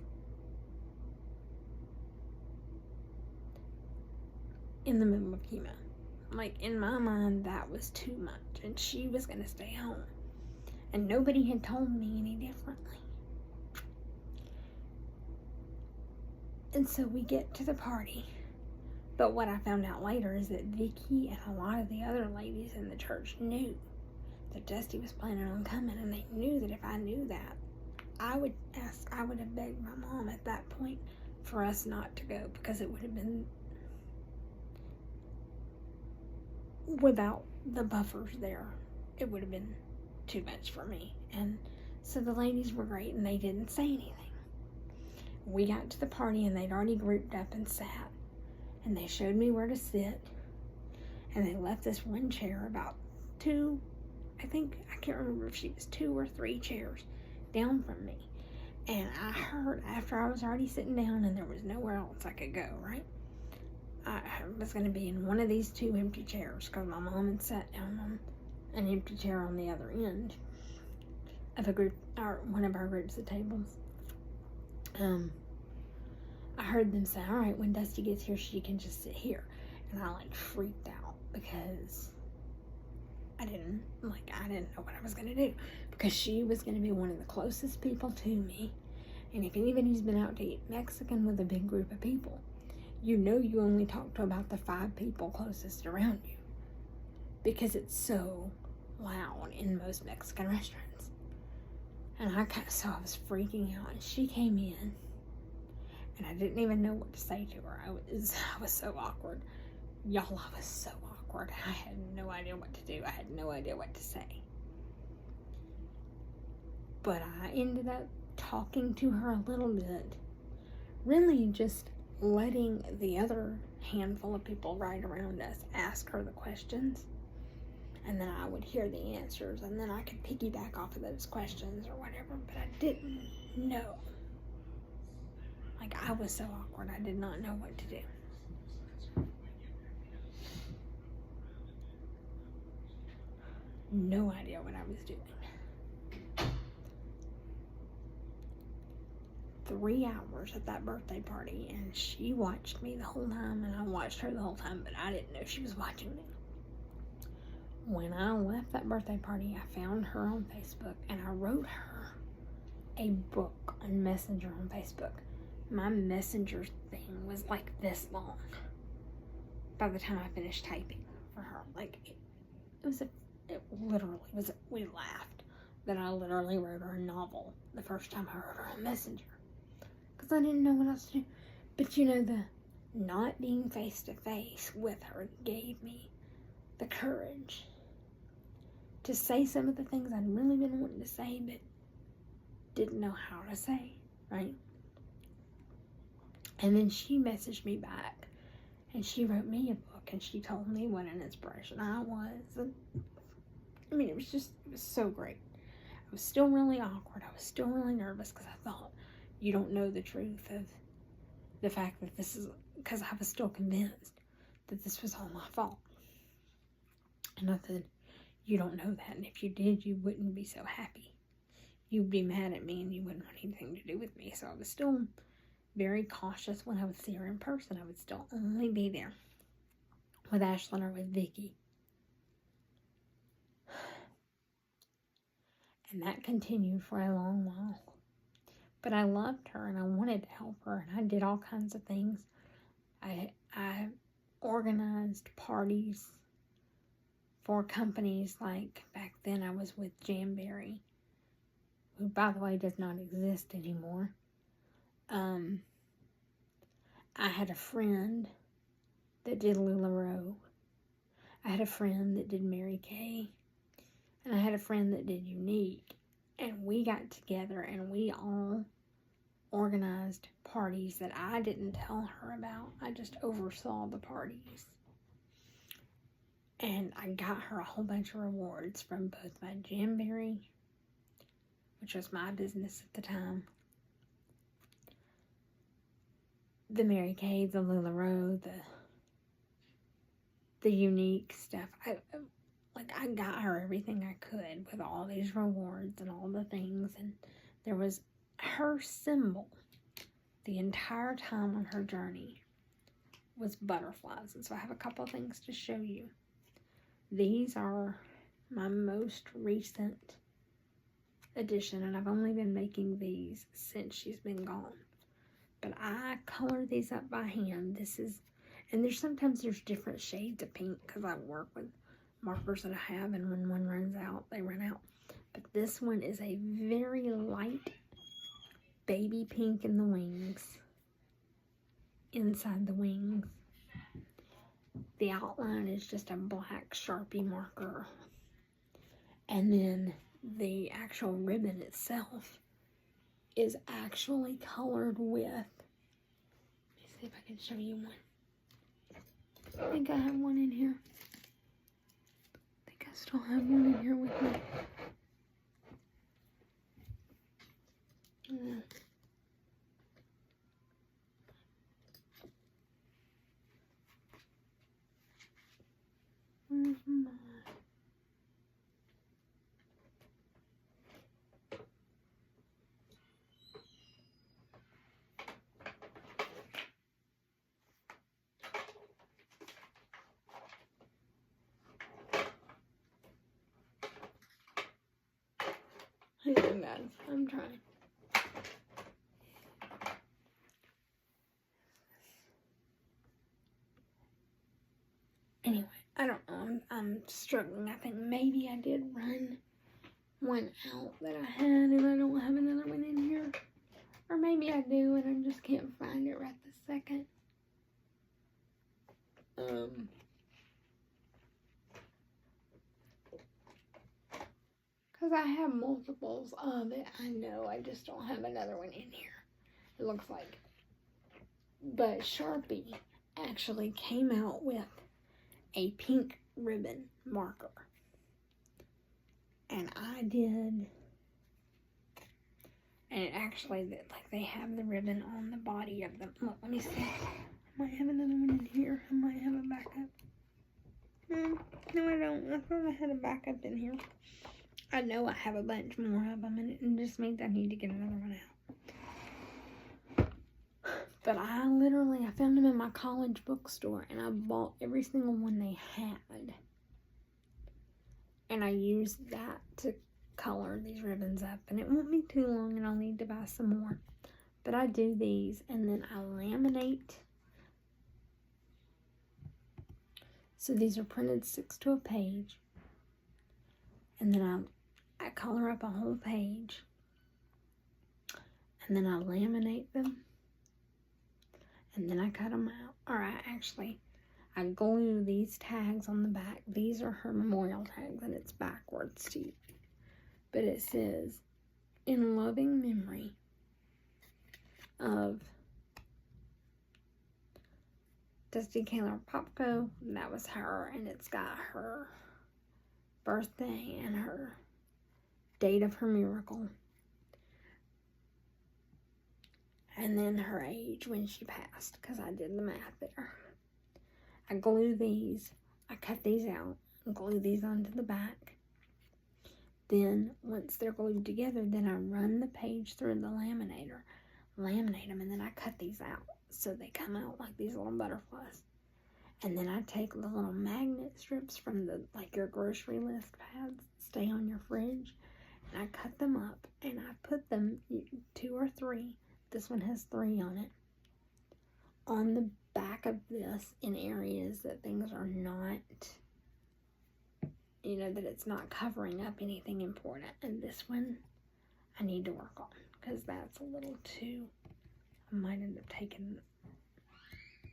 in the middle of chemo. Like, in my mind, that was too much, and she was going to stay home. And nobody had told me any differently. And so we get to the party. But what I found out later is that Vicky and a lot of the other ladies in the church knew that Dusty was planning on coming, and they knew that if I knew that, I would have begged my mom at that point for us not to go, because it would have been without the buffers there. It would have been too much for me. And so the ladies were great, and they didn't say anything. We got to the party, and they'd already grouped up and sat, and they showed me where to sit, and they left this one chair about two, I can't remember if she was 2 or 3 chairs down from me. And I heard, after I was already sitting down and there was nowhere else I could go, right? I was going to be in one of these 2 empty chairs, because my mom had sat down on an empty chair on the other end of a group, or one of our groups of tables. I heard them say, all right, when Dusty gets here, she can just sit here. And I freaked out, because I didn't know what I was going to do, because she was going to be one of the closest people to me. And if anybody's been out to eat Mexican with a big group of people, you know you only talk to about the 5 people closest around you, because it's so loud in most Mexican restaurants. And I was freaking out, and she came in, and I didn't even know what to say to her. I was so awkward. Y'all, I was so awkward. I had no idea what to do. I had no idea what to say. But I ended up talking to her a little bit, really just letting the other handful of people right around us ask her the questions, and then I would hear the answers, and then I could piggyback off of those questions or whatever. But I didn't know. I was so awkward. I did not know what to do. No idea what I was doing. 3 hours at that birthday party, and she watched me the whole time, and I watched her the whole time, but I didn't know she was watching me. When I left that birthday party, I found her on Facebook, and I wrote her a book on Messenger on Facebook. My Messenger thing was this long by the time I finished typing for her. We laughed that I literally wrote her a novel the first time I wrote her on Messenger, because I didn't know what else to do. But the not being face to face with her gave me the courage to say some of the things I'd really been wanting to say, but didn't know how to say, right? And then she messaged me back, and she wrote me a book, and she told me what an inspiration I was. And it was so great. I was still really awkward. I was still really nervous, because I thought, you don't know the truth of the fact that because I was still convinced that this was all my fault. And I said, you don't know that, and if you did, you wouldn't be so happy. You'd be mad at me, and you wouldn't want anything to do with me. So I was still very cautious when I would see her in person. I would still only be there with Ashlyn or with Vicky. And that continued for a long while. But I loved her, and I wanted to help her, and I did all kinds of things. I organized parties for companies. Back then I was with Jamberry, who, by the way, does not exist anymore. I had a friend that did LuLaRoe. I had a friend that did Mary Kay. And I had a friend that did Unique. And we got together, and we all organized parties that I didn't tell her about. I just oversaw the parties. And I got her a whole bunch of rewards from both my Jamberry, which was my business at the time, the Mary Kay, the LuLaRoe, the unique stuff. I got her everything I could with all these rewards and all the things, and there was her symbol the entire time on her journey was butterflies. And so I have a couple of things to show you. These are my most recent addition, and I've only been making these since she's been gone. But I color these up by hand. And sometimes there's different shades of pink because I work with markers that I have, and when one runs out, they run out. But this one is a very light baby pink in the wings, inside the wings. The outline is just a black Sharpie marker. And then the actual ribbon itself is actually colored with, let me see if I can show you one. I think I have one in here. I think I still have one in here with me. Yeah. Where's mine? Hang on, guys. I'm trying. Anyway, I don't know. I'm struggling. I think maybe I did run one out that I had and I don't have another one in here. Or maybe I do and I just can't find it right this second. Because I have multiples of it. I know, I just don't have another one in here. It looks like. But Sharpie actually came out with a pink ribbon marker. And I did. And it actually, like, they have the ribbon on the body of them. Look, let me see. I might have another one in here. I might have a backup. No, I don't. I thought I had a backup in here. I know I have a bunch more of them, and it just means I need to get another one out. But I found them in my college bookstore, and I bought every single one they had. And I used that to color these ribbons up, and it won't be too long, and I'll need to buy some more. But I do these, and then I laminate. So these are printed 6 to a page, and then I color up a whole page, and then I laminate them, and then I cut them out. Or I glue these tags on the back. These are her memorial tags, and it's backwards too. But it says, in loving memory of Dusty Kaler Popko. That was her, and it's got her birthday and her date of her miracle. And then her age when she passed, because I did the math there. I glue these, I cut these out and glue these onto the back. Then, once they're glued together, then I run the page through the laminator, laminate them, and then I cut these out. So they come out like these little butterflies. And then I take the little magnet strips from like your grocery list pads, stay on your fridge, and I cut them up, and I put them, 2 or 3, this one has 3 on it, on the back of this in areas that things are not, that it's not covering up anything important. And this one I need to work on, because that's a little too, I might end up taking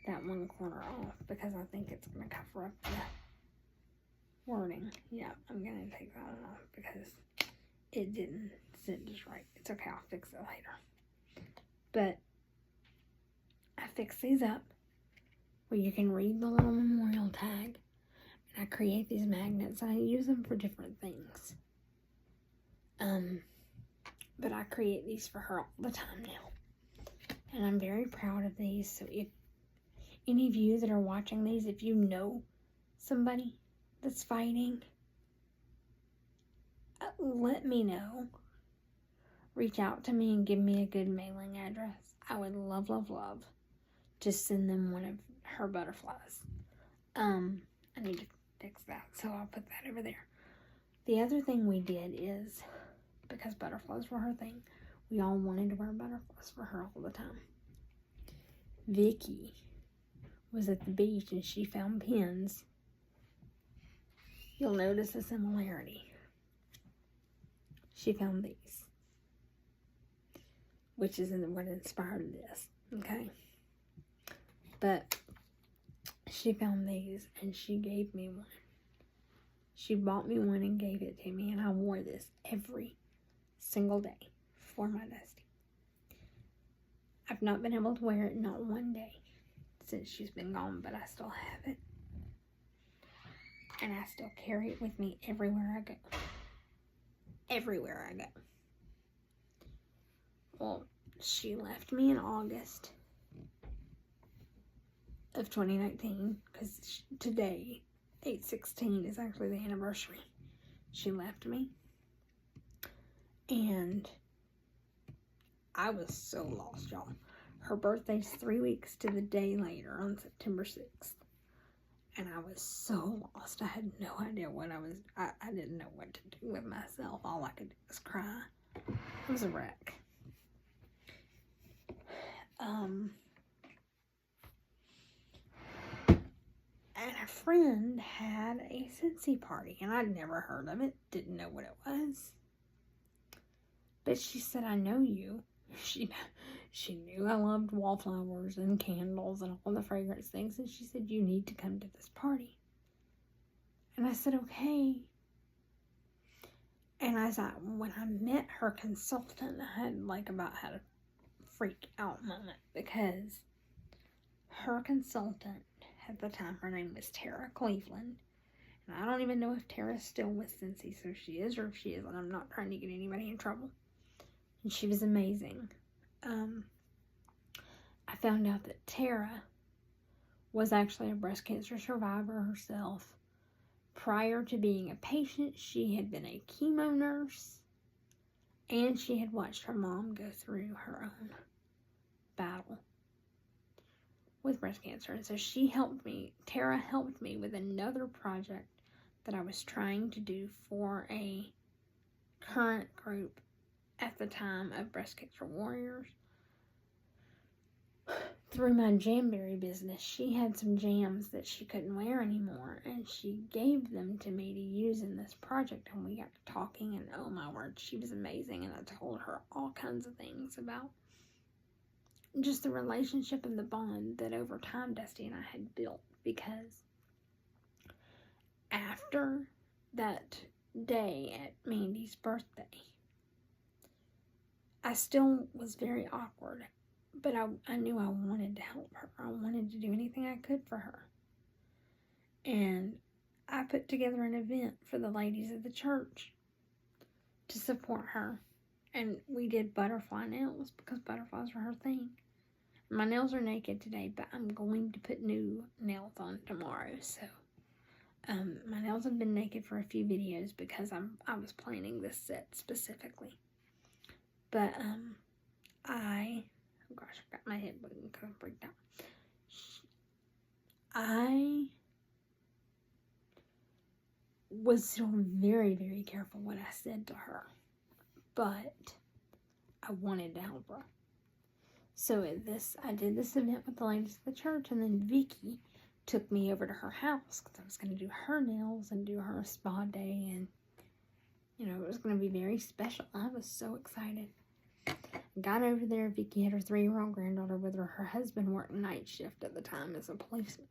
that one corner off, because I think it's going to cover up the wording. Yeah, I'm going to take that one off, because it didn't sit just right. It's okay, I'll fix it later. But I fix these up where you can read the little memorial tag, And I create these magnets, and I use them for different things. But I create these for her all the time now. And I'm very proud of these. So if any of you that are watching these, if you know somebody that's fighting, let me know. Reach out to me and give me a good mailing address. I would love, love, love to send them one of her butterflies. I need to fix that, so I'll put that over there. The other thing we did is, because butterflies were her thing, we all wanted to wear butterflies for her all the time. Vicky was at the beach and she found pins. You'll notice a similarity. She found these, which is what inspired this, okay? But she found these and she gave me one. She bought me one and gave it to me, and I wore this every single day for my Dusty. I've not been able to wear it not one day since she's been gone, but I still have it. And I still carry it with me everywhere I go. Everywhere I go. Well, she left me in August of 2019, because today, 8/16, is actually the anniversary. She left me. And I was so lost, y'all. Her birthday's 3 weeks to the day later on September 6th. And I was so lost. I had no idea what I didn't know what to do with myself. All I could do was cry. It was a wreck. And a friend had a Scentsy party, and I'd never heard of it, didn't know what it was. But she said, I know you. She knew I loved wallflowers and candles and all the fragrance things, and she said, you need to come to this party. And I said, okay. And when I met her consultant, I had about had a freak out moment, because her consultant at the time, her name was Tara Cleveland. And I don't even know if Tara's still with Scentsy, so if she is or if she isn't. I'm not trying to get anybody in trouble. And she was amazing. I found out that Tara was actually a breast cancer survivor herself. Prior to being a patient, she had been a chemo nurse, and she had watched her mom go through her own battle with breast cancer. And so Tara helped me with another project that I was trying to do for a current group at the time of Breast Cancer Warriors. Through my Jamberry business, she had some jams that she couldn't wear anymore, and she gave them to me to use in this project, and we got to talking, and oh my word, she was amazing. And I told her all kinds of things about just the relationship and the bond that over time Dusty and I had built, because after that day at Mandy's birthday, I still was very awkward, but I knew I wanted to help her. I wanted to do anything I could for her. And I put together an event for the ladies of the church to support her. And we did butterfly nails, because butterflies were her thing. My nails are naked today, but I'm going to put new nails on tomorrow. So, my nails have been naked for a few videos because I was planning this set specifically. But, oh gosh, I got my head button because I freaked out. I was so very, very careful what I said to her, but I wanted to help her. So I did this event with the ladies of the church, and then Vicky took me over to her house because I was going to do her nails and do her spa day, and it was going to be very special. I was so excited. Got over there. Vicky had her 3-year-old granddaughter with her. Her husband worked night shift at the time as a policeman.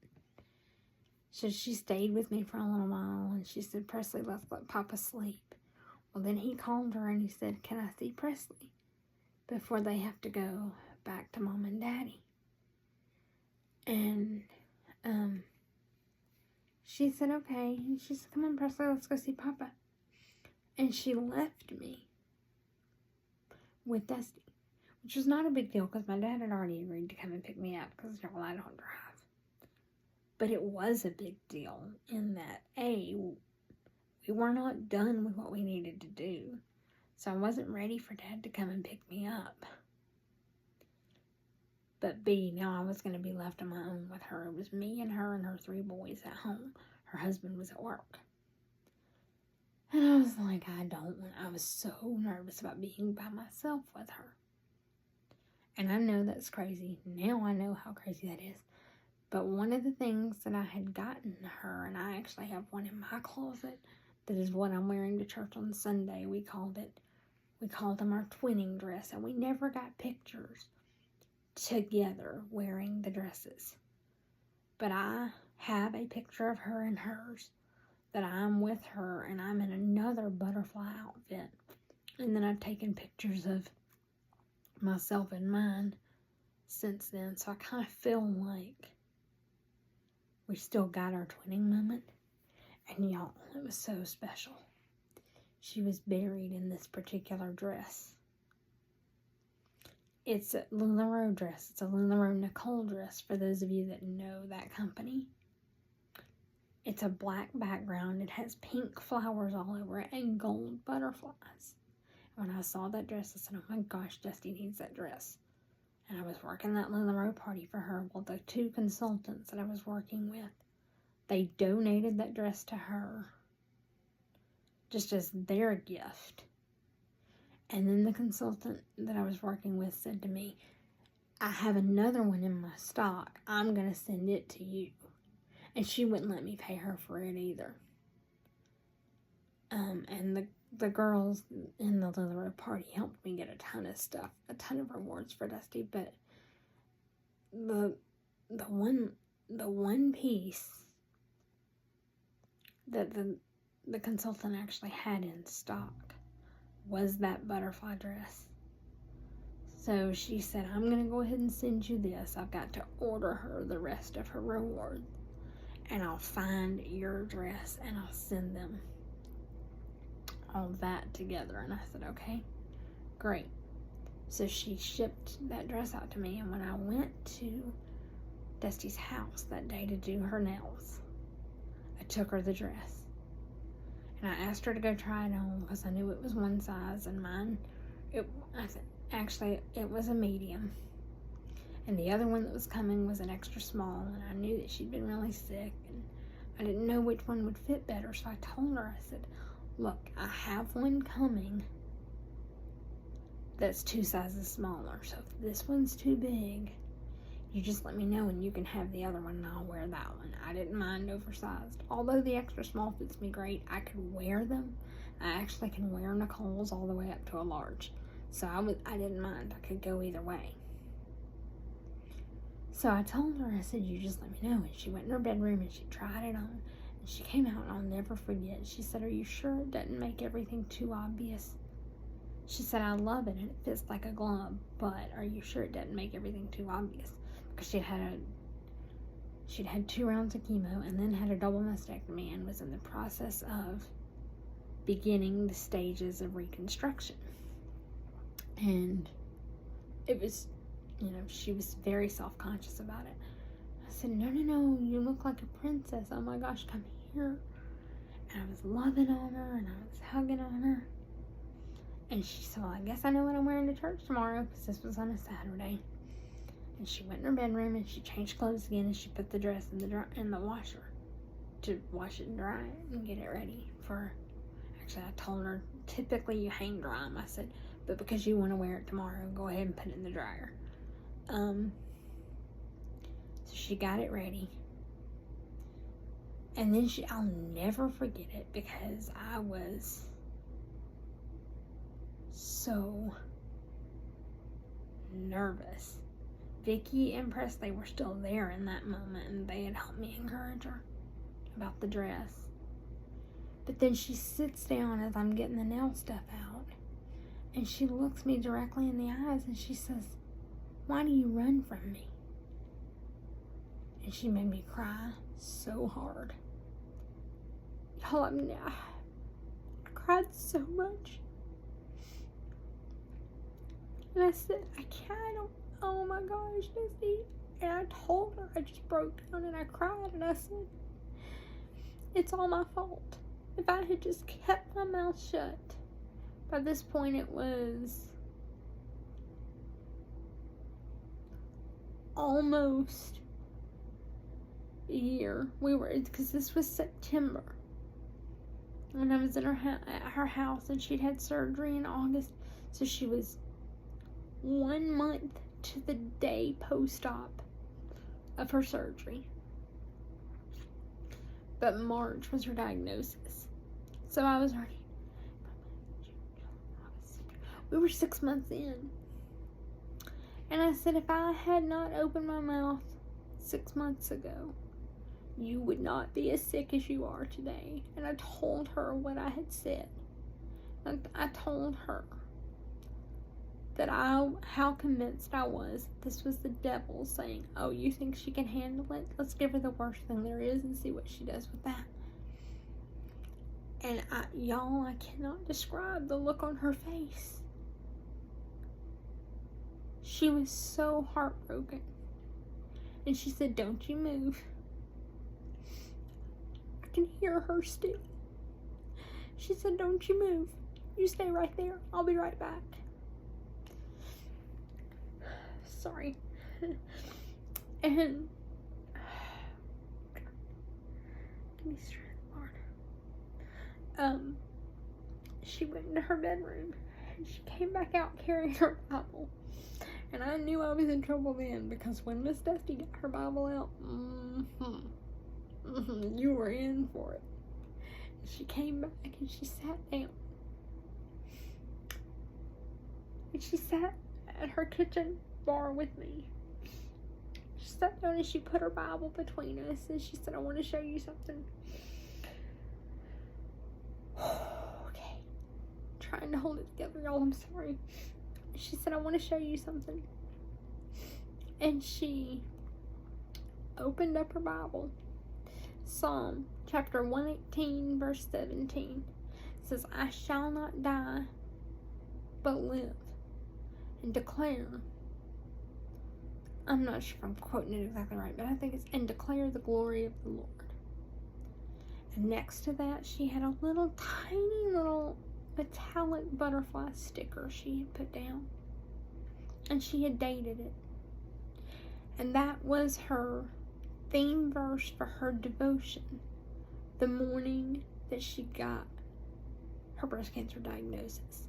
So she stayed with me for a little while, and she said, Presley, let's let Papa sleep. Well, then he called her and he said, can I see Presley before they have to go back to Mom and Daddy? And she said, okay. And she said, come on, Presley, let's go see Papa. And she left me with Dusty, which was not a big deal because my dad had already agreed to come and pick me up because, y'all, I don't drive. But it was a big deal in that, A, we were not done with what we needed to do. So I wasn't ready for Dad to come and pick me up. But B, now I was going to be left on my own with her. It was me and her 3 boys at home. Her husband was at work. And I was like, I was so nervous about being by myself with her. And I know that's crazy. Now I know how crazy that is. But one of the things that I had gotten her, and I actually have one in my closet, that is what I'm wearing to church on Sunday. We called them our twinning dress, and we never got pictures together wearing the dresses. But I have a picture of her and hers that I'm with her and I'm in another butterfly outfit. And then I've taken pictures of myself and mine since then. So I kind of feel like we still got our twinning moment. And y'all, it was so special. She was buried in this particular dress. It's a LuLaRoe dress. It's a LuLaRoe Nicole dress for those of you that know that company. It's a black background. It has pink flowers all over it and gold butterflies. When I saw that dress, I said, oh my gosh, Dusty needs that dress. And I was working that LuLaRoe party for her. Well, the 2 consultants that I was working with, they donated that dress to her just as their gift. And then the consultant that I was working with said to me, I have another one in my stock. I'm going to send it to you. And she wouldn't let me pay her for it either. And the girls in the LuLaRoe party helped me get a ton of stuff, a ton of rewards for Dusty. But the one piece that the consultant actually had in stock was that butterfly dress. So she said, I'm going to go ahead and send you this. I've got to order her the rest of her rewards. And I'll find your dress and I'll send them all that together. And I said, okay, great. So she shipped that dress out to me. And when I went to Dusty's house that day to do her nails, I took her the dress. And I asked her to go try it on because I knew it was one size, and mine, it was a medium. And the other one that was coming was an extra small, and I knew that she'd been really sick, and I didn't know which one would fit better, so I told her, I said, look, I have one coming that's 2 sizes smaller, so if this one's too big, you just let me know and you can have the other one and I'll wear that one. I didn't mind oversized. Although the extra small fits me great, I could wear them. I actually can wear Nicole's all the way up to a large. So I didn't mind. I could go either way. So I told her, I said, you just let me know. And she went in her bedroom and she tried it on. And she came out, and I'll never forget. She said, are you sure it doesn't make everything too obvious? She said, I love it and it fits like a glove, but are you sure it doesn't make everything too obvious? Because she'd had 2 rounds of chemo and then had a double mastectomy and was in the process of beginning the stages of reconstruction. And it was, she was very self-conscious about it. I said, no, you look like a princess. Oh my gosh, come here. And I was loving on her and I was hugging on her. And she said, well, I guess I know what I'm wearing to church tomorrow because this was on a Saturday. And she went in her bedroom and she changed clothes again and she put the dress in the washer to wash it and dry it and get it ready for, actually I told her, typically you hang dry them. I said, but because you want to wear it tomorrow, go ahead and put it in the dryer. So she got it ready. And then I'll never forget it because I was so nervous. Vicky and Presley were still there in that moment, and they had helped me encourage her about the dress. But then she sits down as I'm getting the nail stuff out, and she looks me directly in the eyes, and she says, why do you run from me? And she made me cry so hard. Y'all, I cried so much. And I said, I can't, oh my gosh, Misty. And I told her, I just broke down and I cried and I said, it's all my fault. If I had just kept my mouth shut. By this point it was almost a year. Because this was September. And I was at her house and she'd had surgery in August. So she was 1 month to the day post-op of her surgery. But March was her diagnosis. So I was already, we were 6 months in. And I said, if I had not opened my mouth 6 months ago, you would not be as sick as you are today. And I told her what I had said. And I told her that how convinced I was that this was the devil saying, oh, you think she can handle it? Let's give her the worst thing there is and see what she does with that. And y'all, I cannot describe the look on her face. She was so heartbroken. And she said, don't you move. I can hear her still. She said, don't you move. You stay right there. I'll be right back. Sorry. And give me strength, Lord. She went into her bedroom and she came back out carrying her Bible. And I knew I was in trouble then, because when Miss Dusty got her Bible out, you were in for it. And she came back and she sat down. And she sat at her kitchen bar with me. She sat down and she put her Bible between us and she said, I want to show you something. Okay. Trying to hold it together, y'all. I'm sorry. She said, I want to show you something. And she opened up her Bible. Psalm chapter 118 verse 17 says, I shall not die but live and declare, I'm not sure if I'm quoting it exactly right, but I think it's, and declare the glory of the Lord. And next to that, she had a little tiny little metallic butterfly sticker she had put down. And she had dated it. And that was her theme verse for her devotion the morning that she got her breast cancer diagnosis.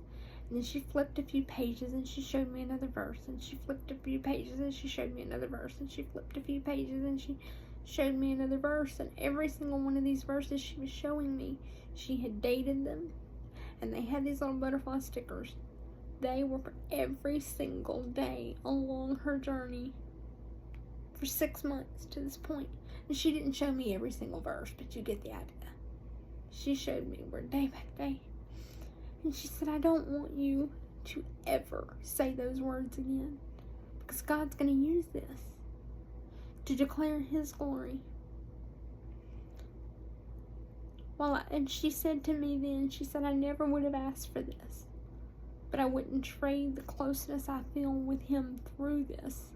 And then she flipped a few pages and she showed me another verse. And she flipped a few pages and she showed me another verse. And she flipped a few pages and she showed me another verse. And every single one of these verses she was showing me, she had dated them. And they had these little butterfly stickers. They were for every single day along her journey for 6 months to this point. And she didn't show me every single verse, but you get the idea. She showed me where day by day. And she said, I don't want you to ever say those words again, because God's going to use this to declare His glory. And she said to me then, she said, I never would have asked for this, but I wouldn't trade the closeness I feel with Him through this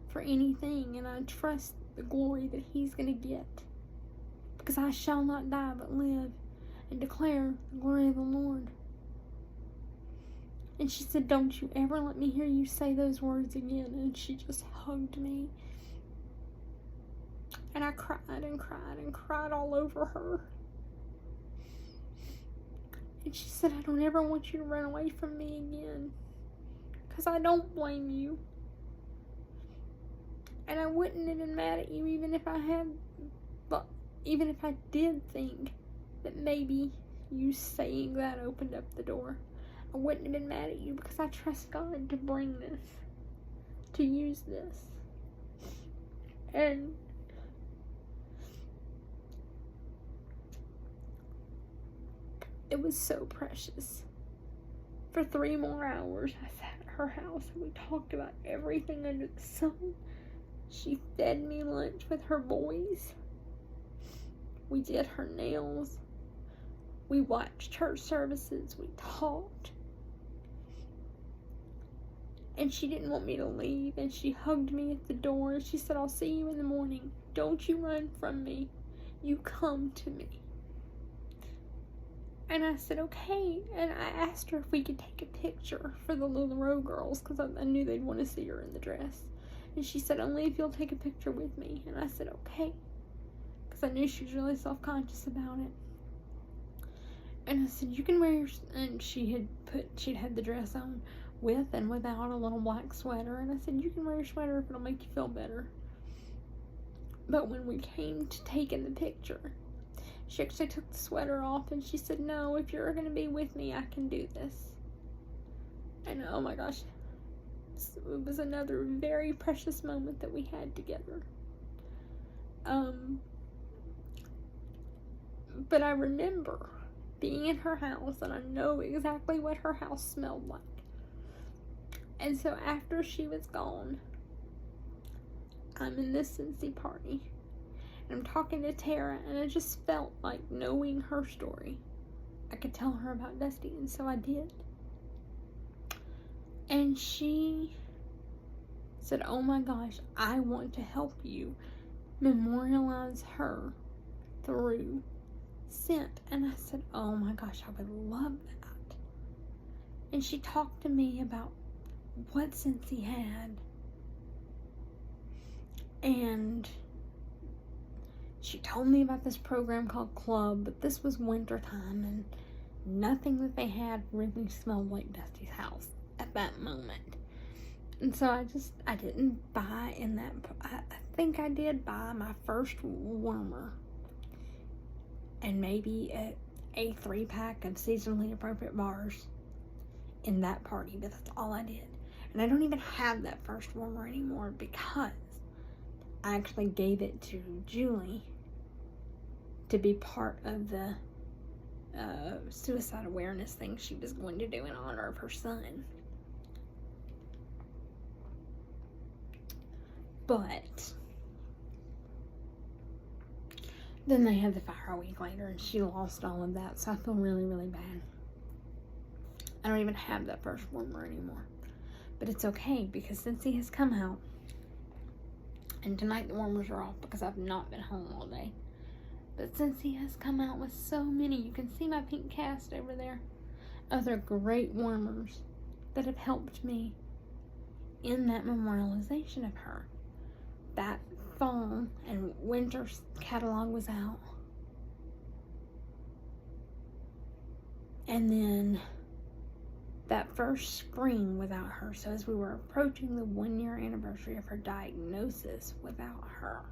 for anything, and I trust the glory that He's going to get, because I shall not die but live and declare the glory of the Lord. And she said, don't you ever let me hear you say those words again. And she just hugged me. And I cried and cried and cried all over her. And she said, I don't ever want you to run away from me again, because I don't blame you. And I wouldn't have been mad at you even if I did think that maybe you saying that opened up the door. I wouldn't have been mad at you, because I trust God to bring this, to use this. And it was so precious. For 3 more hours, I sat at her house and we talked about everything under the sun. She fed me lunch with her boys. We did her nails. We watched church services. We talked. And she didn't want me to leave. And she hugged me at the door. And she said, I'll see you in the morning. Don't you run from me. You come to me. And I said, okay. And I asked her if we could take a picture for the LuLaRoe girls, because I knew they'd want to see her in the dress. And she said, only if you'll take a picture with me. And I said, okay. Because I knew she was really self-conscious about it. And I said, you can wear your... And she'd had the dress on with and without a little black sweater. And I said, you can wear your sweater if it'll make you feel better. But when we came to taking the picture, she actually took the sweater off and she said, no, if you're going to be with me, I can do this. And oh my gosh, it was another very precious moment that we had together. But I remember being in her house, and I know exactly what her house smelled like. And so after she was gone, I'm in this Scentsy party. And I'm talking to Tara, and I just felt like, knowing her story, I could tell her about Dusty, and so I did. And she said, oh my gosh, I want to help you memorialize her through scent. And I said, oh my gosh, I would love that. And she talked to me about what Scentsy had. And she told me about this program called Club, but this was winter time, and nothing that they had really smelled like Dusty's house at that moment. And so I didn't buy in that. I think I did buy my first warmer and maybe a 3-pack of seasonally appropriate bars in that party, but that's all I did. And I don't even have that first warmer anymore because I actually gave it to Julie to be part of the suicide awareness thing she was going to do in honor of her son. But then they had the fire a week later, and she lost all of that, so I feel really, really bad. I don't even have that first warmer anymore. But it's okay, because Scentsy has come out, and tonight the warmers are off because I've not been home all day. But Scentsy has come out with so many. You can see my pink cast over there. Other great warmers that have helped me in that memorialization of her. That fall and winter catalog was out. And then that first spring without her. So as we were approaching the 1-year anniversary of her diagnosis without her,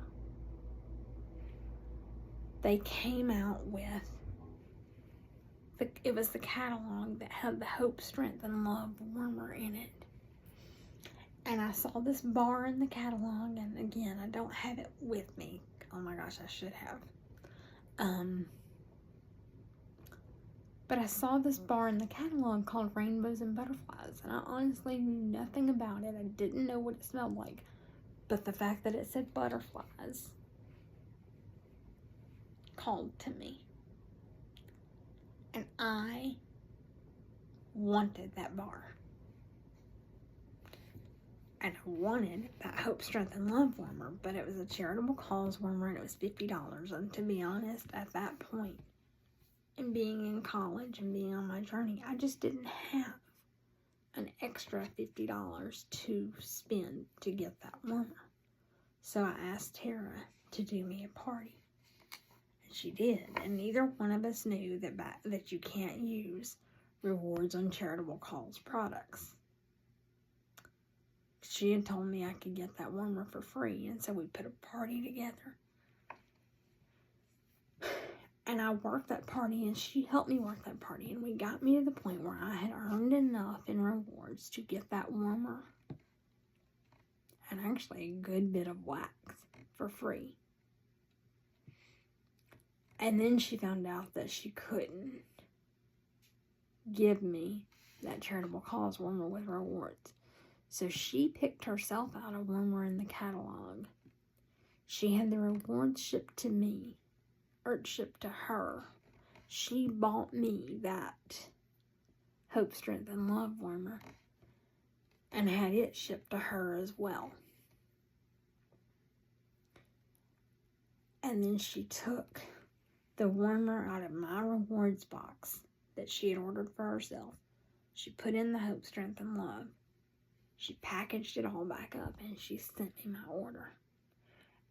they came out with, it was the catalog that had the Hope, Strength, and Love warmer in it. And I saw this bar in the catalog, and again, I don't have it with me. Oh my gosh, I should have. But I saw this bar in the catalog called Rainbows and Butterflies, and I honestly knew nothing about it. I didn't know what it smelled like. But the fact that it said butterflies called to me. And I wanted that bar. And I wanted that Hope, Strength, and Love warmer, but it was a charitable cause warmer, and it was $50. And to be honest, at that point, and being in college and being on my journey, I just didn't have an extra $50 to spend to get that warmer. So I asked Tara to do me a party. And she did. And neither one of us knew that you can't use rewards on charitable cause products. She had told me I could get that warmer for free, and so we put a party together. And I worked that party, and she helped me work that party, and we got me to the point where I had earned enough in rewards to get that warmer and actually a good bit of wax for free. And then she found out that she couldn't give me that charitable cause warmer with rewards. So she picked herself out a warmer in the catalog. She had the rewards shipped to me, or shipped to her, she bought me that Hope, Strength, and Love warmer and had it shipped to her as well. And then she took the warmer out of my rewards box that she had ordered for herself. She put in the Hope, Strength, and Love. She packaged it all back up and she sent me my order.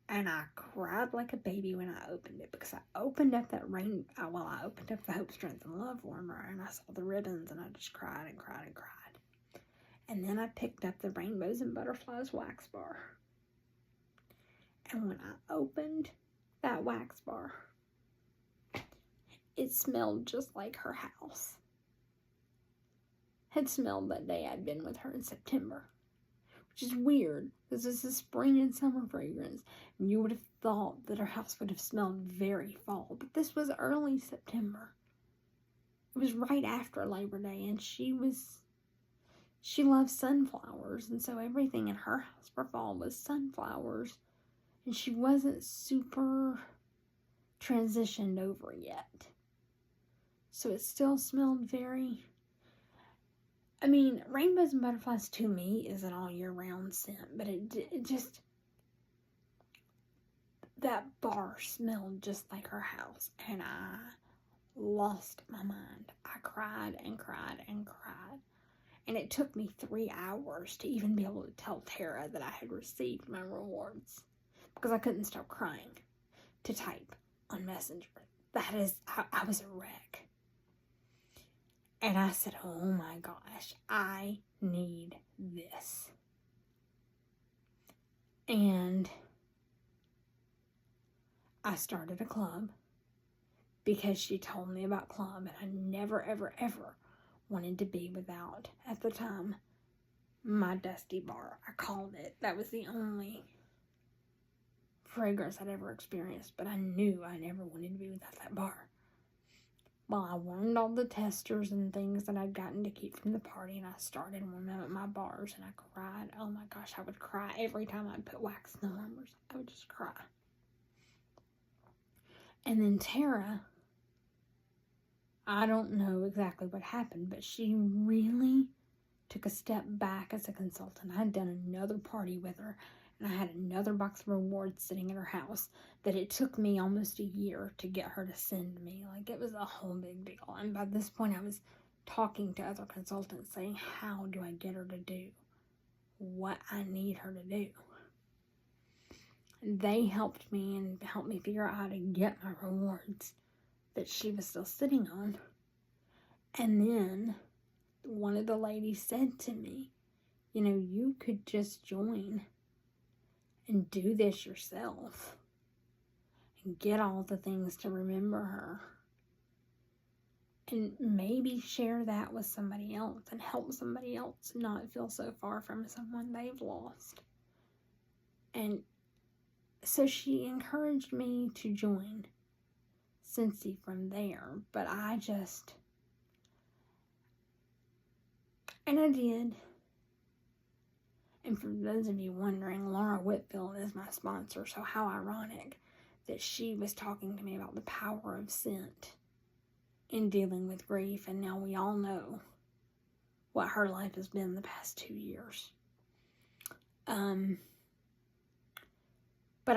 And I cried like a baby when I opened it, because I opened up that I opened up the Hope, Strength, and Love warmer and I saw the ribbons and I just cried and cried and cried. And then I picked up the Rainbows and Butterflies wax bar. And when I opened that wax bar, it smelled just like her house had smelled that day I'd been with her in September. Which is weird, because this is spring and summer fragrance, and you would have thought that her house would have smelled very fall, but this was early September. It was right after Labor Day, and she loves sunflowers, and so everything in her house for fall was sunflowers, and she wasn't super transitioned over yet. So it still smelled very... I mean, Rainbows and Butterflies to me is an all year round scent, but it just, that bar smelled just like her house, and I lost my mind. I cried and cried and cried, and it took me 3 hours to even be able to tell Tara that I had received my rewards, because I couldn't stop crying to type on Messenger. I was a wreck. And I said, oh my gosh, I need this. And I started a club because she told me about club, and I never, ever, ever wanted to be without, at the time, my Dusty bar. I called it. That was the only fragrance I'd ever experienced, but I knew I never wanted to be without that bar. Well, I warmed all the testers and things that I'd gotten to keep from the party, and I started warming up my bars, and I cried. Oh my gosh, I would cry every time I'd put wax in the warmers. I would just cry. And then Tara, I don't know exactly what happened, but she really took a step back as a consultant. I'd done another party with her, and I had another box of rewards sitting at her house that it took me almost a year to get her to send me. Like, it was a whole big deal. And by this point, I was talking to other consultants saying, how do I get her to do what I need her to do? And they helped me and helped me figure out how to get my rewards that she was still sitting on. And then one of the ladies said to me, you know, you could just join and do this yourself and get all the things to remember her, and maybe share that with somebody else and help somebody else not feel so far from someone they've lost. And so she encouraged me to join Scentsy from there, but I did. And for those of you wondering, Laura Whitfield is my sponsor, so how ironic that she was talking to me about the power of scent in dealing with grief, and now we all know what her life has been the past 2 years. But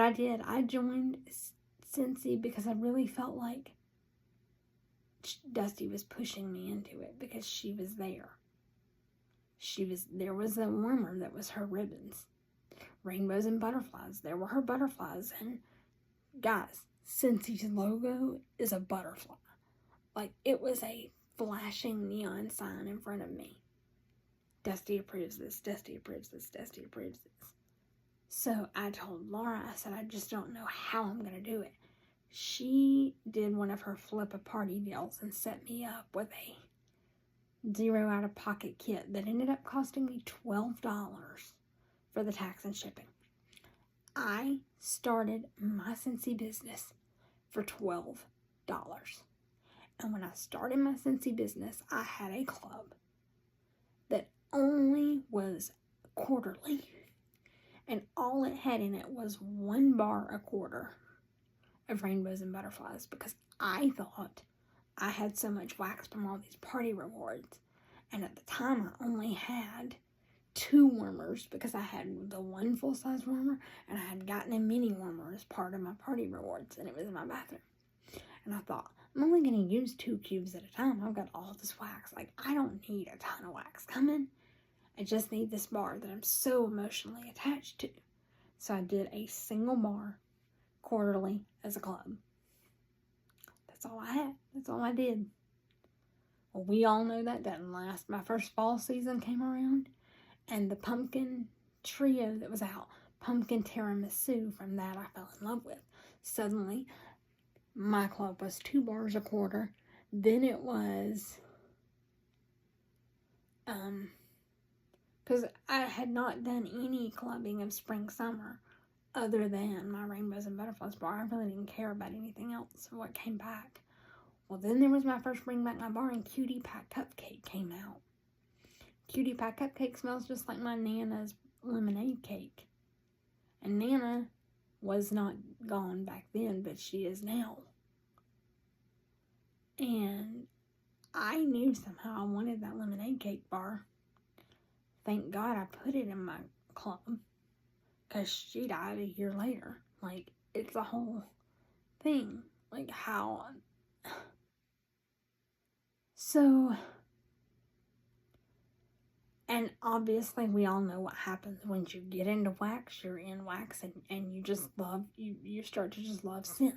I did. I joined Scentsy because I really felt like Dusty was pushing me into it, because she was there. There was a warmer that was her ribbons. Rainbows and Butterflies. There were her butterflies. And guys, Scentsy's logo is a butterfly. Like, it was a flashing neon sign in front of me. Dusty approves this. Dusty approves this. Dusty approves this. So I told Laura, I said, I just don't know how I'm going to do it. She did one of her flip-a-party deals and set me up with a zero out-of-pocket kit that ended up costing me $12 for the tax and shipping. I started my Scentsy business for $12. And when I started my Scentsy business, I had a club that only was quarterly. And all it had in it was 1 bar a quarter of Rainbows and Butterflies, because I thought I had so much wax from all these party rewards. And at the time, I only had 2 warmers because I had the one full-size warmer and I had gotten a mini warmer as part of my party rewards, and it was in my bathroom. And I thought, I'm only going to use 2 cubes at a time. I've got all this wax. Like, I don't need a ton of wax coming. I just need this bar that I'm so emotionally attached to. So I did a single bar quarterly as a club. That's all I had. That's all I did. Well, we all know that doesn't last. My first fall season came around, and the pumpkin trio that was out, pumpkin tiramisu, from that I fell in love with. Suddenly, my club was 2 bars a quarter. Then it was, because I had not done any clubbing of spring, summer, other than my Rainbows and Butterflies bar. I really didn't care about anything else, what came back. Well, then there was my first Bring Back My Bar, and Cutie Pie Cupcake came out. Cutie Pie Cupcake smells just like my Nana's lemonade cake. And Nana was not gone back then, but she is now. And I knew somehow I wanted that lemonade cake bar. Thank God I put it in my club, because she died a year later. Like, it's a whole thing. Like, how... So, and obviously we all know what happens once you get into wax. You're in wax, and you just love, you start to just love scent.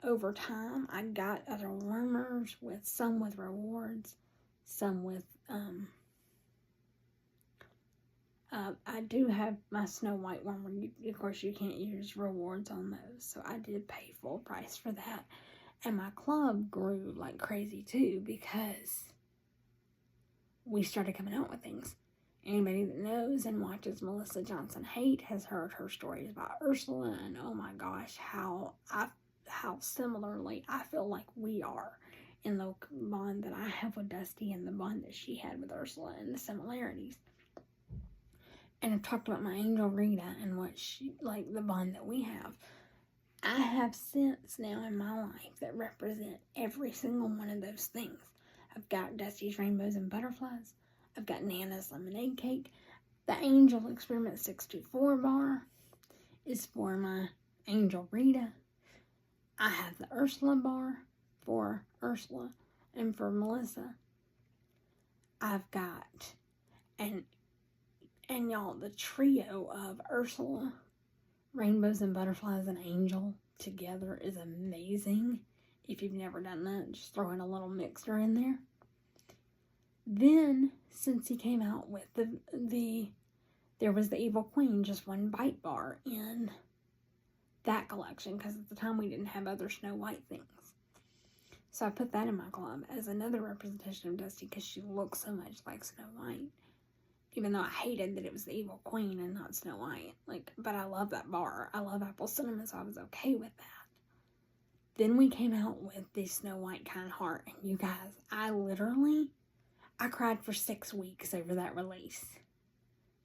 Over time, I got other warmers, with some with rewards, some with, I do have my Snow White warmer. Of course, you can't use rewards on those, so I did pay full price for that. And my club grew like crazy too, because we started coming out with things. Anybody that knows and watches Melissa Johnson Haight has heard her stories about Ursula, and oh my gosh, how similarly I feel like we are in the bond that I have with Dusty and the bond that she had with Ursula, and the similarities. And I've talked about my Angel Rita and what she, like, the bond that we have. I have scents now in my life that represent every single one of those things. I've got Dusty's Rainbows and Butterflies. I've got Nana's Lemonade Cake. The Angel Experiment 624 bar is for my Angel Rita. I have the Ursula bar for Ursula and for Melissa. I've got, and y'all, the trio of Ursula, Rainbows and Butterflies, and Angel together is amazing. If you've never done that, just throw in a little mixer in there. Then, since he came out with there was the Evil Queen, just one bite bar in that collection, because at the time we didn't have other Snow White things. So I put that in my club as another representation of Dusty, because she looks so much like Snow White. Even though I hated that it was the Evil Queen and not Snow White. Like, but I love that bar. I love apple cinnamon, so I was okay with that. Then we came out with the Snow White Kind Heart. And you guys, I cried for 6 weeks over that release.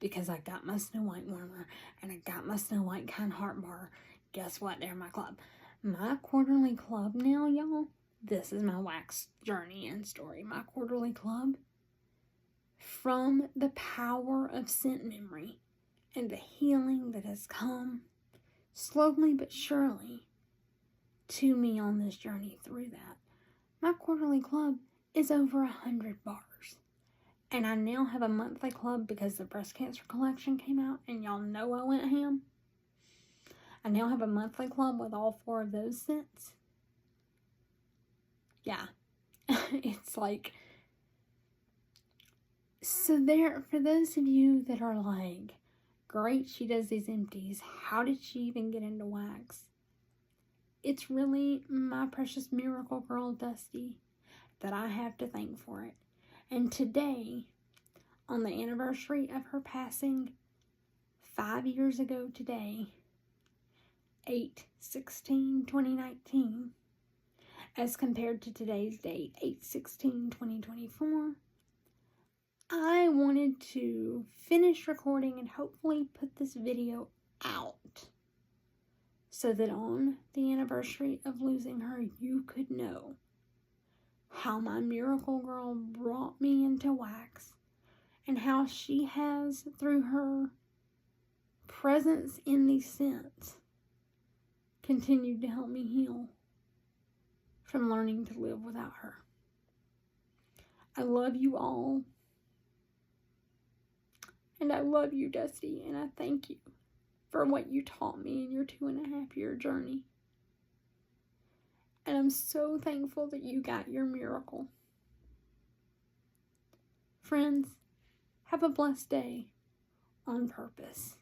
Because I got my Snow White warmer and I got my Snow White Kind Heart bar. Guess what? They're my club. My quarterly club now, y'all. This is my wax journey and story. My quarterly club, from the power of scent memory and the healing that has come slowly but surely to me on this journey through that, my quarterly club is over 100 bars. And I now have a monthly club because the breast cancer collection came out, and y'all know I went ham. I now have a monthly club with all 4 of those scents. Yeah. It's like, so there, for those of you that are like, great, she does these empties, how did she even get into wax? It's really my precious miracle girl, Dusty, that I have to thank for it. And today, on the anniversary of her passing, 5 years ago today, 8/16/2019, as compared to today's date, 8/16/2024, I wanted to finish recording and hopefully put this video out so that on the anniversary of losing her, you could know how my miracle girl brought me into wax, and how she has, through her presence in these scents, continued to help me heal from learning to live without her. I love you all. And I love you, Dusty, and I thank you for what you taught me in your 2.5-year journey. And I'm so thankful that you got your miracle. Friends, have a blessed day on purpose.